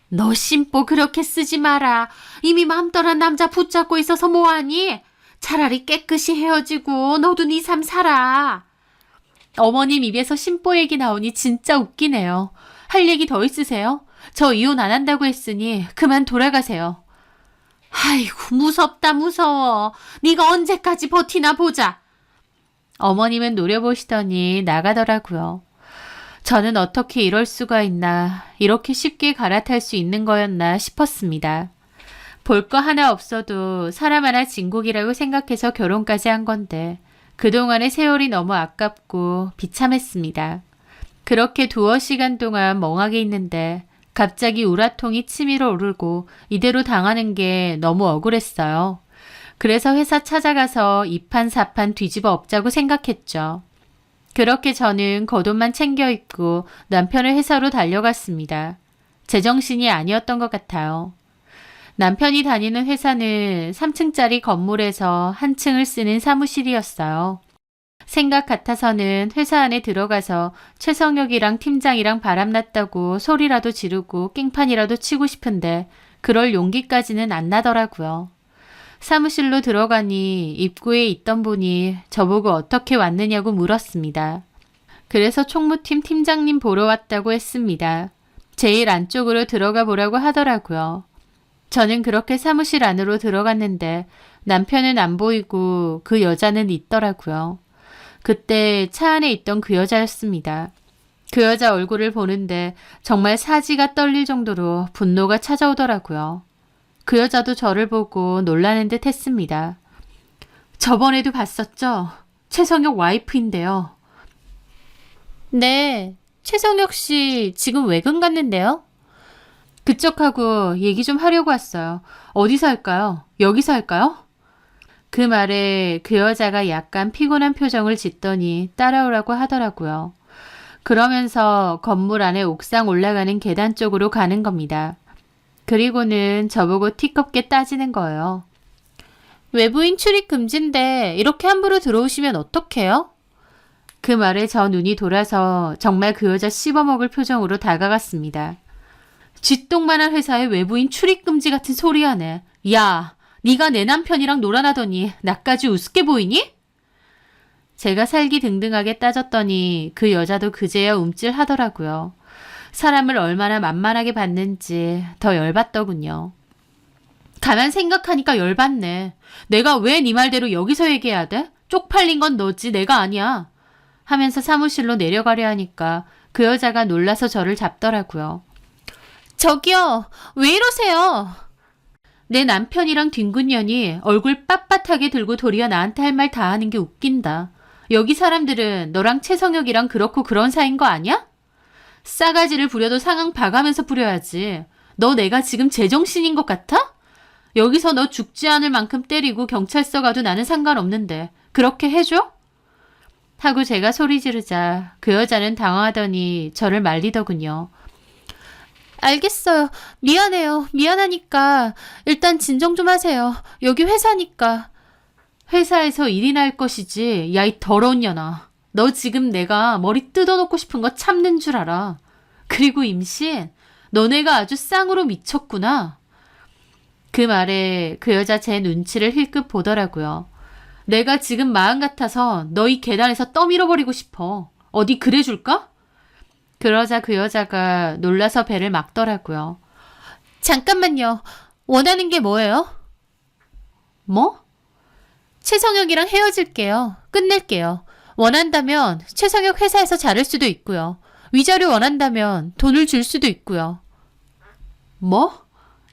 너 심보 그렇게 쓰지 마라. 이미 맘 떠난 남자 붙잡고 있어서 뭐하니? 차라리 깨끗이 헤어지고 너도 네 삶 살아. 어머님 입에서 심보 얘기 나오니 진짜 웃기네요. 할 얘기 더 있으세요? 저 이혼 안 한다고 했으니 그만 돌아가세요. 아이고 무섭다 무서워. 네가 언제까지 버티나 보자. 어머님은 노려보시더니 나가더라고요. 저는 어떻게 이럴 수가 있나, 이렇게 쉽게 갈아탈 수 있는 거였나 싶었습니다. 볼 거 하나 없어도 사람 하나 진국이라고 생각해서 결혼까지 한 건데 그동안의 세월이 너무 아깝고 비참했습니다. 그렇게 두어 시간 동안 멍하게 있는데 갑자기 우라통이 치밀어 오르고 이대로 당하는 게 너무 억울했어요. 그래서 회사 찾아가서 이판사판 뒤집어 엎자고 생각했죠. 그렇게 저는 겉옷만 챙겨 입고 남편의 회사로 달려갔습니다. 제정신이 아니었던 것 같아요. 남편이 다니는 회사는 3층짜리 건물에서 한 층을 쓰는 사무실이었어요. 생각 같아서는 회사 안에 들어가서 최성혁이랑 팀장이랑 바람났다고 소리라도 지르고 깽판이라도 치고 싶은데 그럴 용기까지는 안 나더라고요. 사무실로 들어가니 입구에 있던 분이 저보고 어떻게 왔느냐고 물었습니다. 그래서 총무팀 팀장님 보러 왔다고 했습니다. 제일 안쪽으로 들어가 보라고 하더라고요. 저는 그렇게 사무실 안으로 들어갔는데 남편은 안 보이고 그 여자는 있더라고요. 그때 차 안에 있던 그 여자였습니다. 그 여자 얼굴을 보는데 정말 사지가 떨릴 정도로 분노가 찾아오더라고요. 그 여자도 저를 보고 놀라는 듯 했습니다. 저번에도 봤었죠? 최성혁 와이프인데요. 네, 최성혁 씨 지금 외근 갔는데요? 그쪽하고 얘기 좀 하려고 왔어요. 어디서 할까요? 여기서 할까요? 그 말에 그 여자가 약간 피곤한 표정을 짓더니 따라오라고 하더라고요. 그러면서 건물 안에 옥상 올라가는 계단 쪽으로 가는 겁니다. 그리고는 저보고 티껍게 따지는 거예요. 외부인 출입 금지인데 이렇게 함부로 들어오시면 어떡해요? 그 말에 저 눈이 돌아서 정말 그 여자 씹어먹을 표정으로 다가갔습니다. 쥐똥만한 회사에 외부인 출입 금지 같은 소리 하네. 야, 네가 내 남편이랑 놀아나더니 나까지 우습게 보이니? 제가 살기등등하게 따졌더니 그 여자도 그제야 움찔하더라고요. 사람을 얼마나 만만하게 봤는지 더 열받더군요. 가만 생각하니까 열받네. 내가 왜 네 말대로 여기서 얘기해야 돼? 쪽팔린 건 너지 내가 아니야. 하면서 사무실로 내려가려 하니까 그 여자가 놀라서 저를 잡더라고요. 저기요, 왜 이러세요? 내 남편이랑 뒹군년이 얼굴 빳빳하게 들고 도리어 나한테 할 말 다 하는 게 웃긴다. 여기 사람들은 너랑 최성혁이랑 그렇고 그런 사이인 거 아니야? 싸가지를 부려도 상황 봐가면서 부려야지. 너 내가 지금 제정신인 것 같아? 여기서 너 죽지 않을 만큼 때리고 경찰서 가도 나는 상관없는데 그렇게 해줘? 하고 제가 소리 지르자 그 여자는 당황하더니 저를 말리더군요. 알겠어요. 미안해요. 미안하니까 일단 진정 좀 하세요. 여기 회사니까. 회사에서 일이나 할 것이지. 야, 이 더러운 년아. 너 지금 내가 머리 뜯어놓고 싶은 거 참는 줄 알아. 그리고 임신, 너네가 아주 쌍으로 미쳤구나. 그 말에 그 여자 제 눈치를 힐끗 보더라고요. 내가 지금 마음 같아서 너희 계단에서 떠밀어버리고 싶어. 어디 그래줄까? 그러자 그 여자가 놀라서 배를 막더라고요. 잠깐만요. 원하는 게 뭐예요? 뭐? 최성혁이랑 헤어질게요. 끝낼게요. 원한다면 최성혁 회사에서 자를 수도 있고요. 위자료 원한다면 돈을 줄 수도 있고요. 뭐?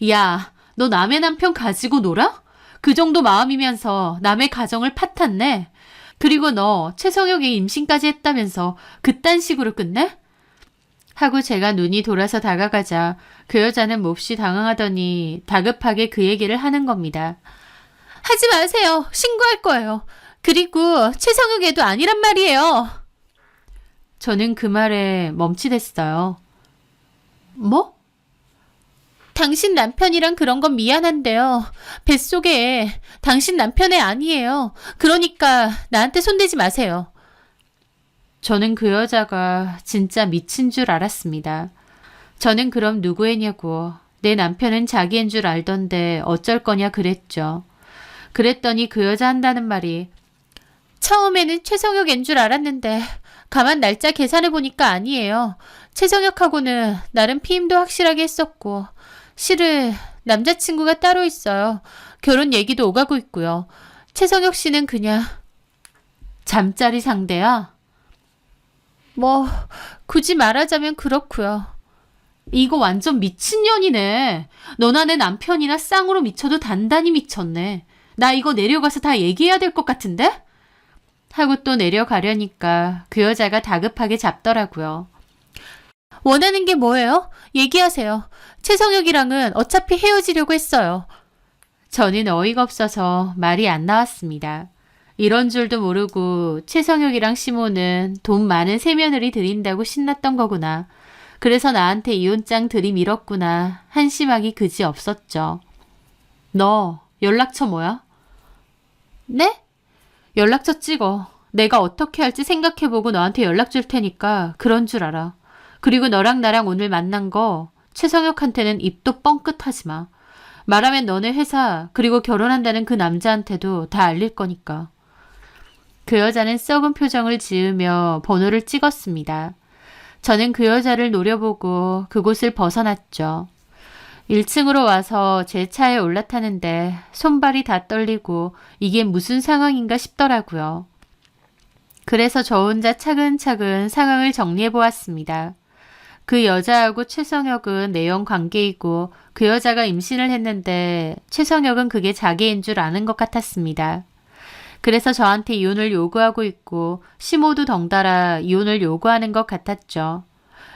야, 너 남의 남편 가지고 놀아? 그 정도 마음이면서 남의 가정을 파탄내? 그리고 너 최성혁이 임신까지 했다면서 그딴 식으로 끝내? 하고 제가 눈이 돌아서 다가가자 그 여자는 몹시 당황하더니 다급하게 그 얘기를 하는 겁니다. 하지 마세요. 신고할 거예요. 그리고 최성욱 애도 아니란 말이에요. 저는 그 말에 멈칫했어요. 뭐? 당신 남편이랑 그런 건 미안한데요. 뱃속에 애, 당신 남편 애 아니에요. 그러니까 나한테 손대지 마세요. 저는 그 여자가 진짜 미친 줄 알았습니다. 저는 그럼 누구 애냐고. 내 남편은 자기 애인 줄 알던데 어쩔 거냐 그랬죠. 그랬더니 그 여자 한다는 말이 처음에는 최성혁 애인 줄 알았는데 가만 날짜 계산해보니까 아니에요. 최성혁하고는 나름 피임도 확실하게 했었고 실은 남자친구가 따로 있어요. 결혼 얘기도 오가고 있고요. 최성혁 씨는 그냥 잠자리 상대야? 뭐 굳이 말하자면 그렇고요. 이거 완전 미친년이네. 너나 내 남편이나 쌍으로 미쳐도 단단히 미쳤네. 나 이거 내려가서 다 얘기해야 될 것 같은데? 하고 또 내려가려니까 그 여자가 다급하게 잡더라고요. 원하는 게 뭐예요? 얘기하세요. 최성혁이랑은 어차피 헤어지려고 했어요. 저는 어이가 없어서 말이 안 나왔습니다. 이런 줄도 모르고 최성혁이랑 시모는 돈 많은 새며느리 들인다고 신났던 거구나. 그래서 나한테 이혼장 들이밀었구나. 한심하기 그지 없었죠. 너 연락처 뭐야? 네? 연락처 찍어. 내가 어떻게 할지 생각해보고 너한테 연락 줄 테니까 그런 줄 알아. 그리고 너랑 나랑 오늘 만난 거 최성혁한테는 입도 뻥끗하지 마. 말하면 너네 회사 그리고 결혼한다는 그 남자한테도 다 알릴 거니까. 그 여자는 썩은 표정을 지으며 번호를 찍었습니다. 저는 그 여자를 노려보고 그곳을 벗어났죠. 1층으로 와서 제 차에 올라타는데 손발이 다 떨리고 이게 무슨 상황인가 싶더라고요. 그래서 저 혼자 차근차근 상황을 정리해 보았습니다. 그 여자하고 최성혁은 내연 관계이고 그 여자가 임신을 했는데 최성혁은 그게 자기인 줄 아는 것 같았습니다. 그래서 저한테 이혼을 요구하고 있고 시모도 덩달아 이혼을 요구하는 것 같았죠.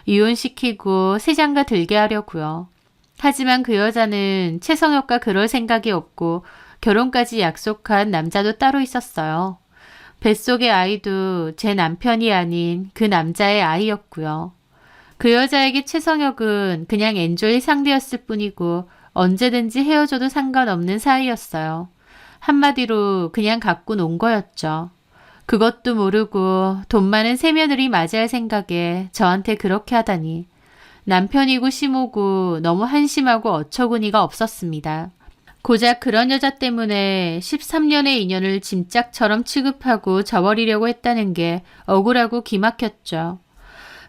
이혼시키고 새장가 들게 하려고요. 하지만 그 여자는 최성혁과 그럴 생각이 없고 결혼까지 약속한 남자도 따로 있었어요. 뱃속의 아이도 제 남편이 아닌 그 남자의 아이였고요. 그 여자에게 최성혁은 그냥 엔조이 상대였을 뿐이고 언제든지 헤어져도 상관없는 사이였어요. 한마디로 그냥 갖고 논 거였죠. 그것도 모르고 돈 많은 새며느리 맞이할 생각에 저한테 그렇게 하다니. 남편이고 시모고 너무 한심하고 어처구니가 없었습니다. 고작 그런 여자 때문에 13년의 인연을 짐짝처럼 취급하고 저버리려고 했다는 게 억울하고 기막혔죠.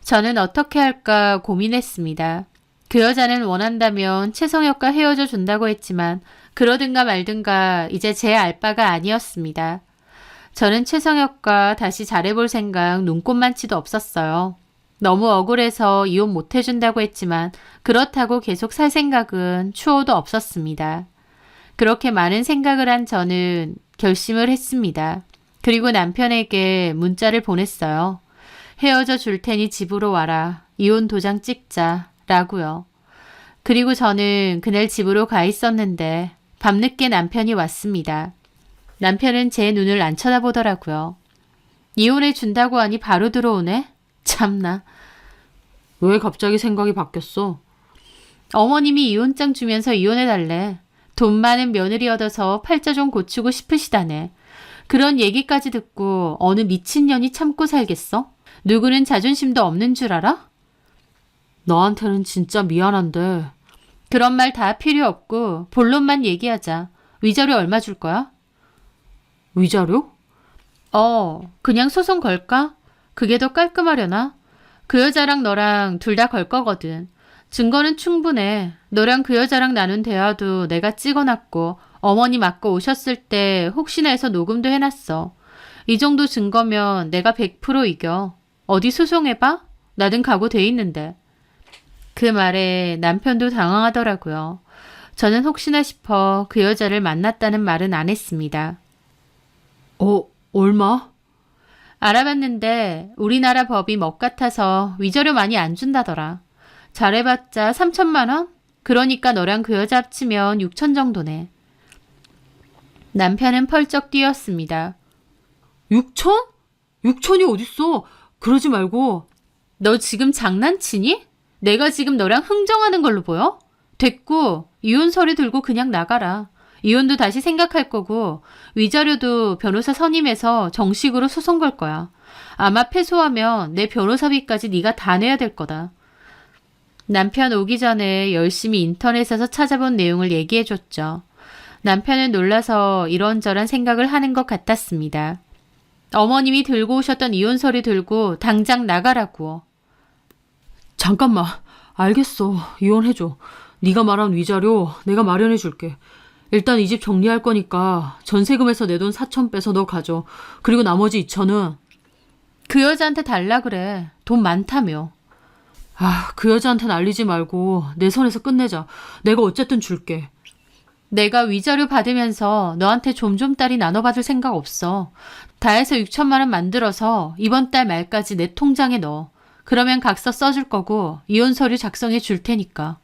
저는 어떻게 할까 고민했습니다. 그 여자는 원한다면 최성혁과 헤어져 준다고 했지만 그러든가 말든가 이제 제 알바가 아니었습니다. 저는 최성혁과 다시 잘해볼 생각 눈꼽만치도 없었어요. 너무 억울해서 이혼 못 해준다고 했지만 그렇다고 계속 살 생각은 추호도 없었습니다. 그렇게 많은 생각을 한 저는 결심을 했습니다. 그리고 남편에게 문자를 보냈어요. 헤어져 줄 테니 집으로 와라. 이혼 도장 찍자. 라고요. 그리고 저는 그날 집으로 가 있었는데 밤늦게 남편이 왔습니다. 남편은 제 눈을 안 쳐다보더라고요. 이혼해 준다고 하니 바로 들어오네? 참나. 왜 갑자기 생각이 바뀌었어? 어머님이 이혼장 주면서 이혼해달래. 돈 많은 며느리 얻어서 팔자 좀 고치고 싶으시다네. 그런 얘기까지 듣고 어느 미친년이 참고 살겠어? 누구는 자존심도 없는 줄 알아? 너한테는 진짜 미안한데. 그런 말 다 필요 없고 본론만 얘기하자. 위자료 얼마 줄 거야? 위자료? 그냥 소송 걸까? 그게 더 깔끔하려나? 그 여자랑 너랑 둘 다 걸 거거든. 증거는 충분해. 너랑 그 여자랑 나눈 대화도 내가 찍어놨고 어머니 맞고 오셨을 때 혹시나 해서 녹음도 해놨어. 이 정도 증거면 내가 100% 이겨. 어디 소송해봐? 나든 각오 돼 있는데. 그 말에 남편도 당황하더라고요. 저는 혹시나 싶어 그 여자를 만났다는 말은 안 했습니다. 얼마? 알아봤는데 우리나라 법이 멋 같아서 위자료 많이 안 준다더라. 잘해봤자 3천만 원? 그러니까 너랑 그 여자 합치면 6천 정도네. 남편은 펄쩍 뛰었습니다. 6천? 6천이 어딨어? 그러지 말고. 너 지금 장난치니? 내가 지금 너랑 흥정하는 걸로 보여? 됐고 이혼 서류 들고 그냥 나가라. 이혼도 다시 생각할 거고 위자료도 변호사 선임해서 정식으로 소송 걸 거야. 아마 패소하면 내 변호사비까지 네가 다 내야 될 거다. 남편 오기 전에 열심히 인터넷에서 찾아본 내용을 얘기해줬죠. 남편은 놀라서 이런저런 생각을 하는 것 같았습니다. 어머님이 들고 오셨던 이혼 서류 들고 당장 나가라고. 잠깐만. 알겠어. 이혼해줘. 네가 말한 위자료 내가 마련해줄게. 일단 이 집 정리할 거니까 전세금에서 내 돈 4천 빼서 너 가져. 그리고 나머지 2천은 그 여자한테 달라 그래. 돈 많다며. 그 여자한테는 알리지 말고 내 선에서 끝내자. 내가 어쨌든 줄게. 내가 위자료 받으면서 너한테 좀따리 나눠받을 생각 없어. 다 해서 6천만 원 만들어서 이번 달 말까지 내 통장에 넣어. 그러면 각서 써줄 거고 이혼 서류 작성해 줄 테니까.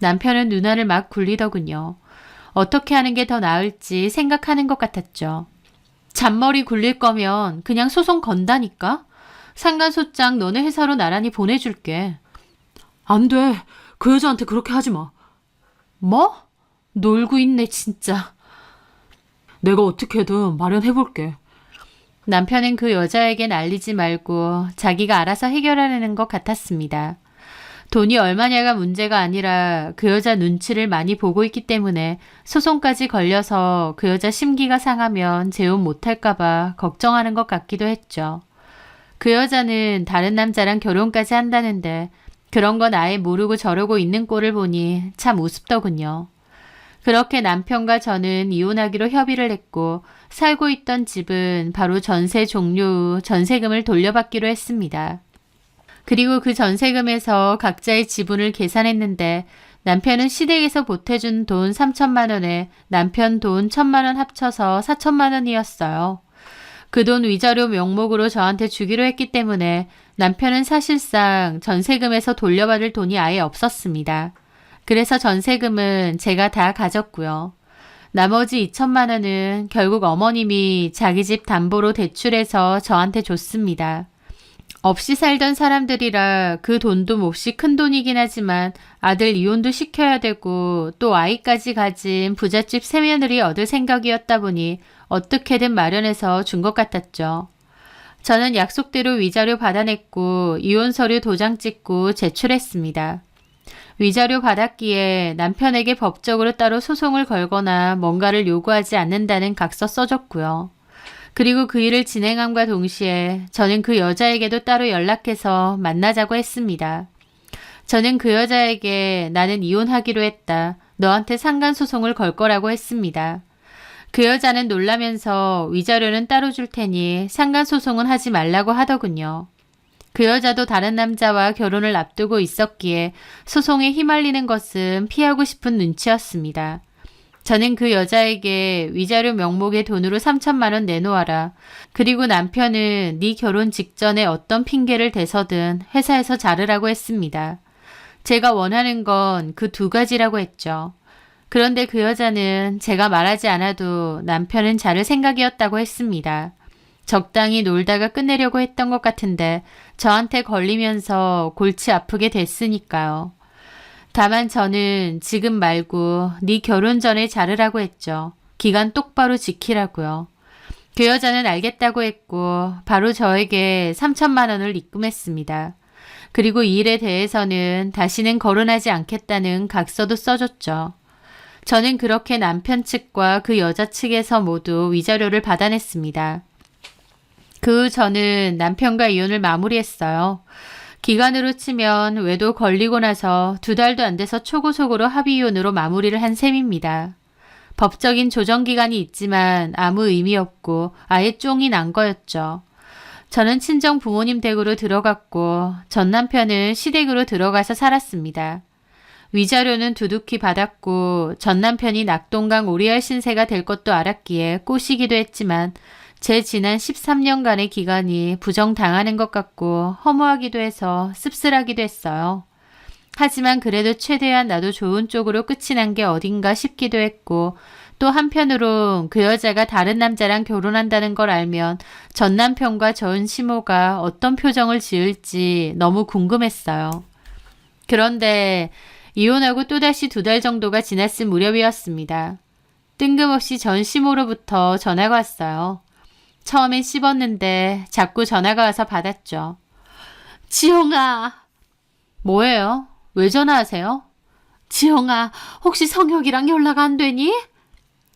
남편은 눈알을 막 굴리더군요. 어떻게 하는 게 더 나을지 생각하는 것 같았죠. 잔머리 굴릴 거면 그냥 소송 건다니까? 상간소장 너네 회사로 나란히 보내줄게. 안 돼. 그 여자한테 그렇게 하지 마. 뭐? 놀고 있네 진짜. 내가 어떻게든 마련해볼게. 남편은 그 여자에겐 알리지 말고 자기가 알아서 해결하려는 것 같았습니다. 돈이 얼마냐가 문제가 아니라 그 여자 눈치를 많이 보고 있기 때문에 소송까지 걸려서 그 여자 심기가 상하면 재혼 못할까봐 걱정하는 것 같기도 했죠. 그 여자는 다른 남자랑 결혼까지 한다는데 그런 건 아예 모르고 저러고 있는 꼴을 보니 참 우습더군요. 그렇게 남편과 저는 이혼하기로 협의를 했고 살고 있던 집은 바로 전세 종료 후 전세금을 돌려받기로 했습니다. 그리고 그 전세금에서 각자의 지분을 계산했는데 남편은 시댁에서 보태준 돈 3천만 원에 남편 돈 1천만 원 합쳐서 4천만 원이었어요. 그 돈 위자료 명목으로 저한테 주기로 했기 때문에 남편은 사실상 전세금에서 돌려받을 돈이 아예 없었습니다. 그래서 전세금은 제가 다 가졌고요. 나머지 2천만 원은 결국 어머님이 자기 집 담보로 대출해서 저한테 줬습니다. 없이 살던 사람들이라 그 돈도 몹시 큰 돈이긴 하지만 아들 이혼도 시켜야 되고 또 아이까지 가진 부잣집 새며느리 얻을 생각이었다 보니 어떻게든 마련해서 준 것 같았죠. 저는 약속대로 위자료 받아냈고 이혼 서류 도장 찍고 제출했습니다. 위자료 받았기에 남편에게 법적으로 따로 소송을 걸거나 뭔가를 요구하지 않는다는 각서 써줬고요. 그리고 그 일을 진행함과 동시에 저는 그 여자에게도 따로 연락해서 만나자고 했습니다. 저는 그 여자에게 나는 이혼하기로 했다. 너한테 상간소송을 걸 거라고 했습니다. 그 여자는 놀라면서 위자료는 따로 줄 테니 상간소송은 하지 말라고 하더군요. 그 여자도 다른 남자와 결혼을 앞두고 있었기에 소송에 휘말리는 것은 피하고 싶은 눈치였습니다. 저는 그 여자에게 위자료 명목의 돈으로 3천만 원 내놓아라. 그리고 남편은 네 결혼 직전에 어떤 핑계를 대서든 회사에서 자르라고 했습니다. 제가 원하는 건 그 두 가지라고 했죠. 그런데 그 여자는 제가 말하지 않아도 남편은 자를 생각이었다고 했습니다. 적당히 놀다가 끝내려고 했던 것 같은데 저한테 걸리면서 골치 아프게 됐으니까요. 다만 저는 지금 말고 네 결혼 전에 자르라고 했죠. 기간 똑바로 지키라고요. 그 여자는 알겠다고 했고 바로 저에게 3천만 원을 입금했습니다. 그리고 이 일에 대해서는 다시는 거론하지 않겠다는 각서도 써줬죠. 저는 그렇게 남편 측과 그 여자 측에서 모두 위자료를 받아냈습니다. 그 후 저는 남편과 이혼을 마무리했어요. 기간으로 치면 외도 걸리고 나서 2달도 안 돼서 초고속으로 합의 이혼으로 마무리를 한 셈입니다. 법적인 조정기간이 있지만 아무 의미 없고 아예 쫑이 난 거였죠. 저는 친정 부모님 댁으로 들어갔고 전 남편은 시댁으로 들어가서 살았습니다. 위자료는 두둑히 받았고 전 남편이 낙동강 오리알 신세가 될 것도 알았기에 꼬시기도 했지만 제 지난 13년간의 기간이 부정당하는 것 같고 허무하기도 해서 씁쓸하기도 했어요. 하지만 그래도 최대한 나도 좋은 쪽으로 끝이 난 게 어딘가 싶기도 했고 또 한편으론 그 여자가 다른 남자랑 결혼한다는 걸 알면 전 남편과 전 시모가 어떤 표정을 지을지 너무 궁금했어요. 그런데 이혼하고 또다시 2달 정도가 지났을 무렵이었습니다. 뜬금없이 전 시모로부터 전화가 왔어요. 처음엔 씹었는데 자꾸 전화가 와서 받았죠. 지영아. 뭐예요? 왜 전화하세요? 지영아, 혹시 성혁이랑 연락 안 되니?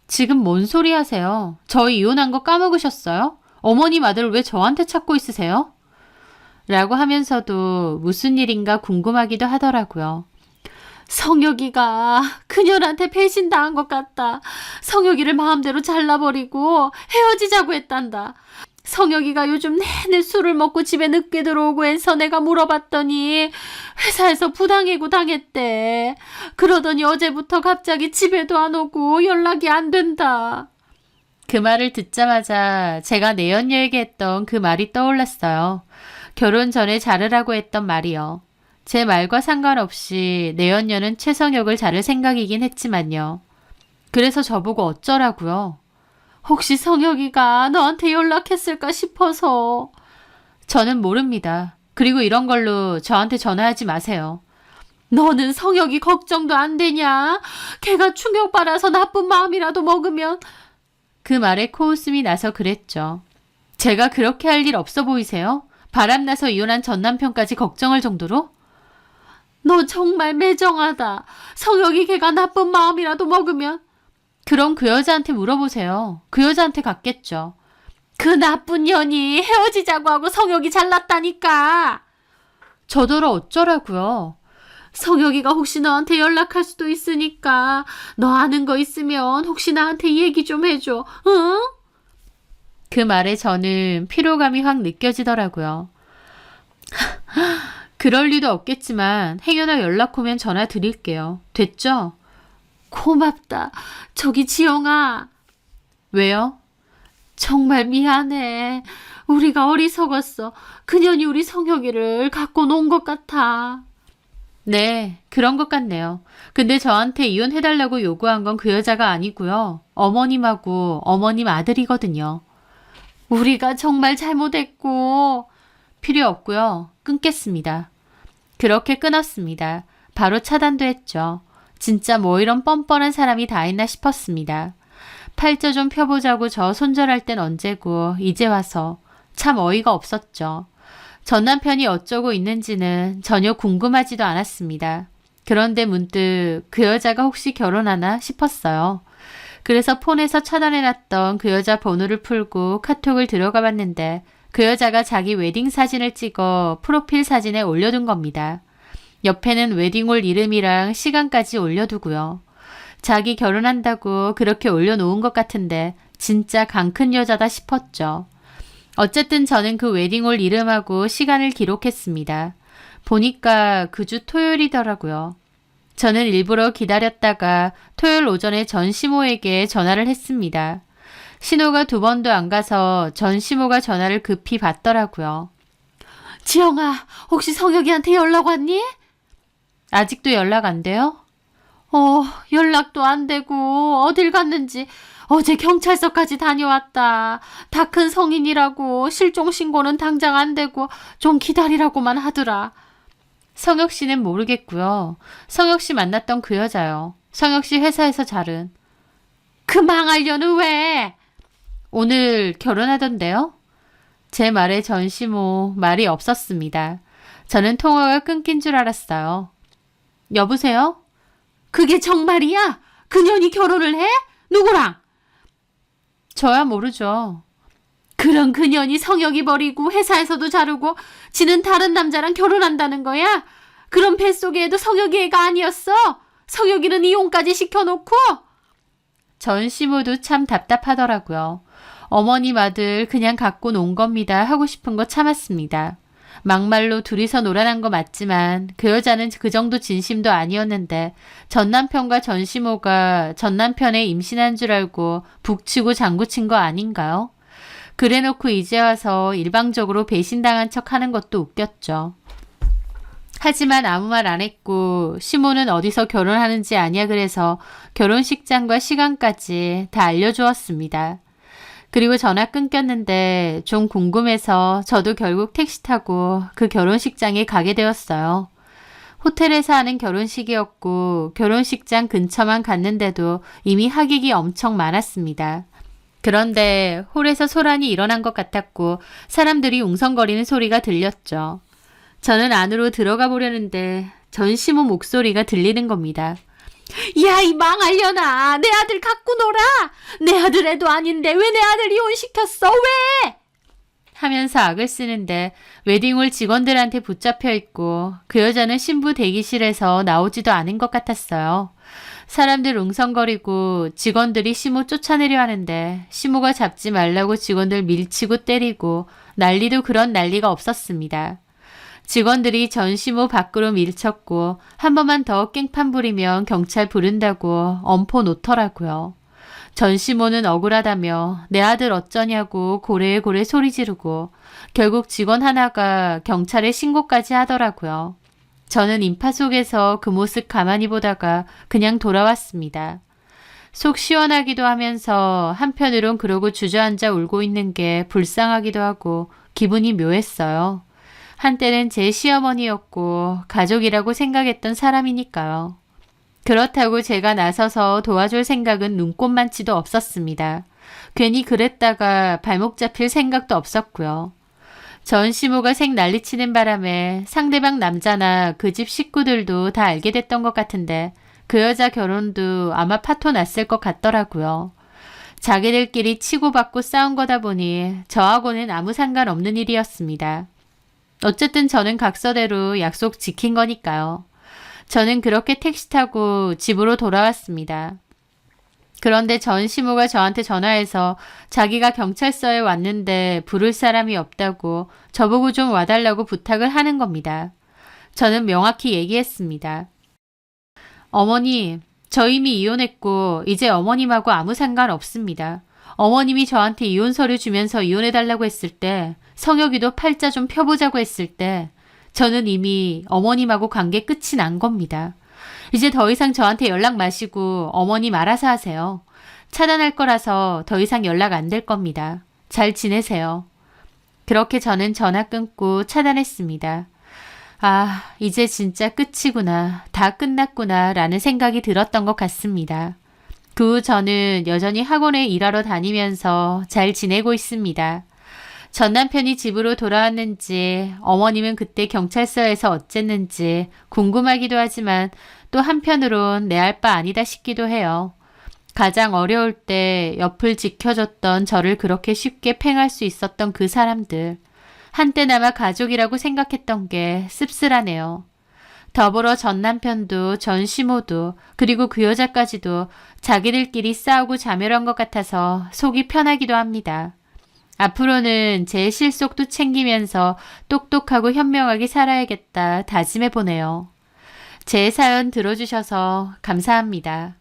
지금 뭔 소리 하세요? 저희 이혼한 거 까먹으셨어요? 어머님 아들 왜 저한테 찾고 있으세요? 라고 하면서도 무슨 일인가 궁금하기도 하더라고요. 성혁이가 그녀한테 배신당한 것 같다. 성혁이를 마음대로 잘라버리고 헤어지자고 했단다. 성혁이가 요즘 내내 술을 먹고 집에 늦게 들어오고 해서 내가 물어봤더니 회사에서 부당해고 당했대. 그러더니 어제부터 갑자기 집에도 안 오고 연락이 안 된다. 그 말을 듣자마자 제가 내연녀에게 했던 그 말이 떠올랐어요. 결혼 전에 자르라고 했던 말이요. 제 말과 상관없이 내연녀는 최성혁을 자를 생각이긴 했지만요. 그래서 저보고 어쩌라고요. 혹시 성혁이가 너한테 연락했을까 싶어서. 저는 모릅니다. 그리고 이런 걸로 저한테 전화하지 마세요. 너는 성혁이 걱정도 안 되냐? 걔가 충격받아서 나쁜 마음이라도 먹으면. 그 말에 코웃음이 나서 그랬죠. 제가 그렇게 할 일 없어 보이세요? 바람나서 이혼한 전남편까지 걱정할 정도로? 너 정말 매정하다. 성혁이 걔가 나쁜 마음이라도 먹으면. 그럼 그 여자한테 물어보세요. 그 여자한테 갔겠죠. 그 나쁜 년이 헤어지자고 하고 성혁이 잘났다니까. 저더러 어쩌라고요. 성혁이가 혹시 너한테 연락할 수도 있으니까 너 아는 거 있으면 혹시 나한테 얘기 좀 해줘. 응? 그 말에 저는 피로감이 확 느껴지더라고요. 그럴 리도 없겠지만 행여나 연락 오면 전화 드릴게요. 됐죠? 고맙다. 저기 지영아. 왜요? 정말 미안해. 우리가 어리석었어. 그년이 우리 성혁이를 갖고 논 것 같아. 네, 그런 것 같네요. 근데 저한테 이혼해달라고 요구한 건 그 여자가 아니고요. 어머님하고 어머님 아들이거든요. 우리가 정말 잘못했고. 필요 없고요. 끊겠습니다. 그렇게 끊었습니다. 바로 차단도 했죠. 진짜 뭐 이런 뻔뻔한 사람이 다 있나 싶었습니다. 팔자 좀 펴보자고 저 손절할 땐 언제고 이제 와서 참 어이가 없었죠. 전 남편이 어쩌고 있는지는 전혀 궁금하지도 않았습니다. 그런데 문득 그 여자가 혹시 결혼하나 싶었어요. 그래서 폰에서 차단해놨던 그 여자 번호를 풀고 카톡을 들어가 봤는데 그 여자가 자기 웨딩 사진을 찍어 프로필 사진에 올려둔 겁니다. 옆에는 웨딩홀 이름이랑 시간까지 올려두고요. 자기 결혼한다고 그렇게 올려놓은 것 같은데 진짜 강큰 여자다 싶었죠. 어쨌든 저는 그 웨딩홀 이름하고 시간을 기록했습니다. 보니까 그 주 토요일이더라고요. 저는 일부러 기다렸다가 토요일 오전에 전 시모에게 전화를 했습니다. 신호가 2번도 안 가서 전 시모가 전화를 급히 받더라고요. 지영아, 혹시 성혁이한테 연락 왔니? 아직도 연락 안 돼요? 연락도 안 되고 어딜 갔는지 어제 경찰서까지 다녀왔다. 다 큰 성인이라고 실종 신고는 당장 안 되고 좀 기다리라고만 하더라. 성혁 씨는 모르겠고요. 성혁 씨 만났던 그 여자요. 성혁 씨 회사에서 자른. 그 망할 년은 왜? 오늘 결혼하던데요? 제 말에 전시모 말이 없었습니다. 저는 통화가 끊긴 줄 알았어요. 여보세요? 그게 정말이야? 그년이 결혼을 해? 누구랑? 저야 모르죠. 그런 그년이 성혁이 버리고 회사에서도 자르고 지는 다른 남자랑 결혼한다는 거야? 그럼 뱃속에 애도 성혁이 애가 아니었어? 성혁이는 이혼까지 시켜놓고? 전 시모도 참 답답하더라고요. 어머님 아들 그냥 갖고 논 겁니다 하고 싶은 거 참았습니다. 막말로 둘이서 놀아난 거 맞지만 그 여자는 그 정도 진심도 아니었는데 전 남편과 전 시모가 전 남편의 임신한 줄 알고 북치고 장구친 거 아닌가요? 그래놓고 이제 와서 일방적으로 배신당한 척 하는 것도 웃겼죠. 하지만 아무 말 안 했고 시모는 어디서 결혼하는지 아냐 그래서 결혼식장과 시간까지 다 알려주었습니다. 그리고 전화 끊겼는데 좀 궁금해서 저도 결국 택시 타고 그 결혼식장에 가게 되었어요. 호텔에서 하는 결혼식이었고 결혼식장 근처만 갔는데도 이미 하객이 엄청 많았습니다. 그런데 홀에서 소란이 일어난 것 같았고 사람들이 웅성거리는 소리가 들렸죠. 저는 안으로 들어가 보려는데 전시모 목소리가 들리는 겁니다. 야, 이 망할려나. 내 아들 갖고 놀아. 내 아들 애도 아닌데 왜 내 아들 이혼시켰어? 왜? 하면서 악을 쓰는데 웨딩홀 직원들한테 붙잡혀 있고 그 여자는 신부 대기실에서 나오지도 않은 것 같았어요. 사람들 웅성거리고 직원들이 시모 쫓아내려 하는데 시모가 잡지 말라고 직원들 밀치고 때리고 난리도 그런 난리가 없었습니다. 직원들이 전 시모 밖으로 밀쳤고 한 번만 더 깽판 부리면 경찰 부른다고 엄포 놓더라고요. 전 시모는 억울하다며 내 아들 어쩌냐고 고래고래 소리 지르고 결국 직원 하나가 경찰에 신고까지 하더라고요. 저는 인파 속에서 그 모습 가만히 보다가 그냥 돌아왔습니다. 속 시원하기도 하면서 한편으론 그러고 주저앉아 울고 있는 게 불쌍하기도 하고 기분이 묘했어요. 한때는 제 시어머니였고 가족이라고 생각했던 사람이니까요. 그렇다고 제가 나서서 도와줄 생각은 눈꼽만치도 없었습니다. 괜히 그랬다가 발목 잡힐 생각도 없었고요. 전 시모가 색 난리치는 바람에 상대방 남자나 그 집 식구들도 다 알게 됐던 것 같은데 그 여자 결혼도 아마 파토 났을 것 같더라고요. 자기들끼리 치고받고 싸운 거다 보니 저하고는 아무 상관없는 일이었습니다. 어쨌든 저는 각서대로 약속 지킨 거니까요. 저는 그렇게 택시 타고 집으로 돌아왔습니다. 그런데 전 시모가 저한테 전화해서 자기가 경찰서에 왔는데 부를 사람이 없다고 저보고 좀 와달라고 부탁을 하는 겁니다. 저는 명확히 얘기했습니다. 어머니, 저 이미 이혼했고 이제 어머님하고 아무 상관 없습니다. 어머님이 저한테 이혼 서류 주면서 이혼해달라고 했을 때 성혁이도 팔자 좀 펴보자고 했을 때 저는 이미 어머님하고 관계 끝이 난 겁니다. 이제 더 이상 저한테 연락 마시고 어머님 알아서 하세요. 차단할 거라서 더 이상 연락 안 될 겁니다. 잘 지내세요. 그렇게 저는 전화 끊고 차단했습니다. 아, 이제 진짜 끝이구나. 다 끝났구나 라는 생각이 들었던 것 같습니다. 그 후 저는 여전히 학원에 일하러 다니면서 잘 지내고 있습니다. 전 남편이 집으로 돌아왔는지 어머님은 그때 경찰서에서 어쨌는지 궁금하기도 하지만 또 한편으론 내 할 바 아니다 싶기도 해요. 가장 어려울 때 옆을 지켜줬던 저를 그렇게 쉽게 팽할 수 있었던 그 사람들. 한때나마 가족이라고 생각했던 게 씁쓸하네요. 더불어 전 남편도 전 시모도 그리고 그 여자까지도 자기들끼리 싸우고 자멸한 것 같아서 속이 편하기도 합니다. 앞으로는 제 실속도 챙기면서 똑똑하고 현명하게 살아야겠다 다짐해보네요. 제 사연 들어주셔서 감사합니다.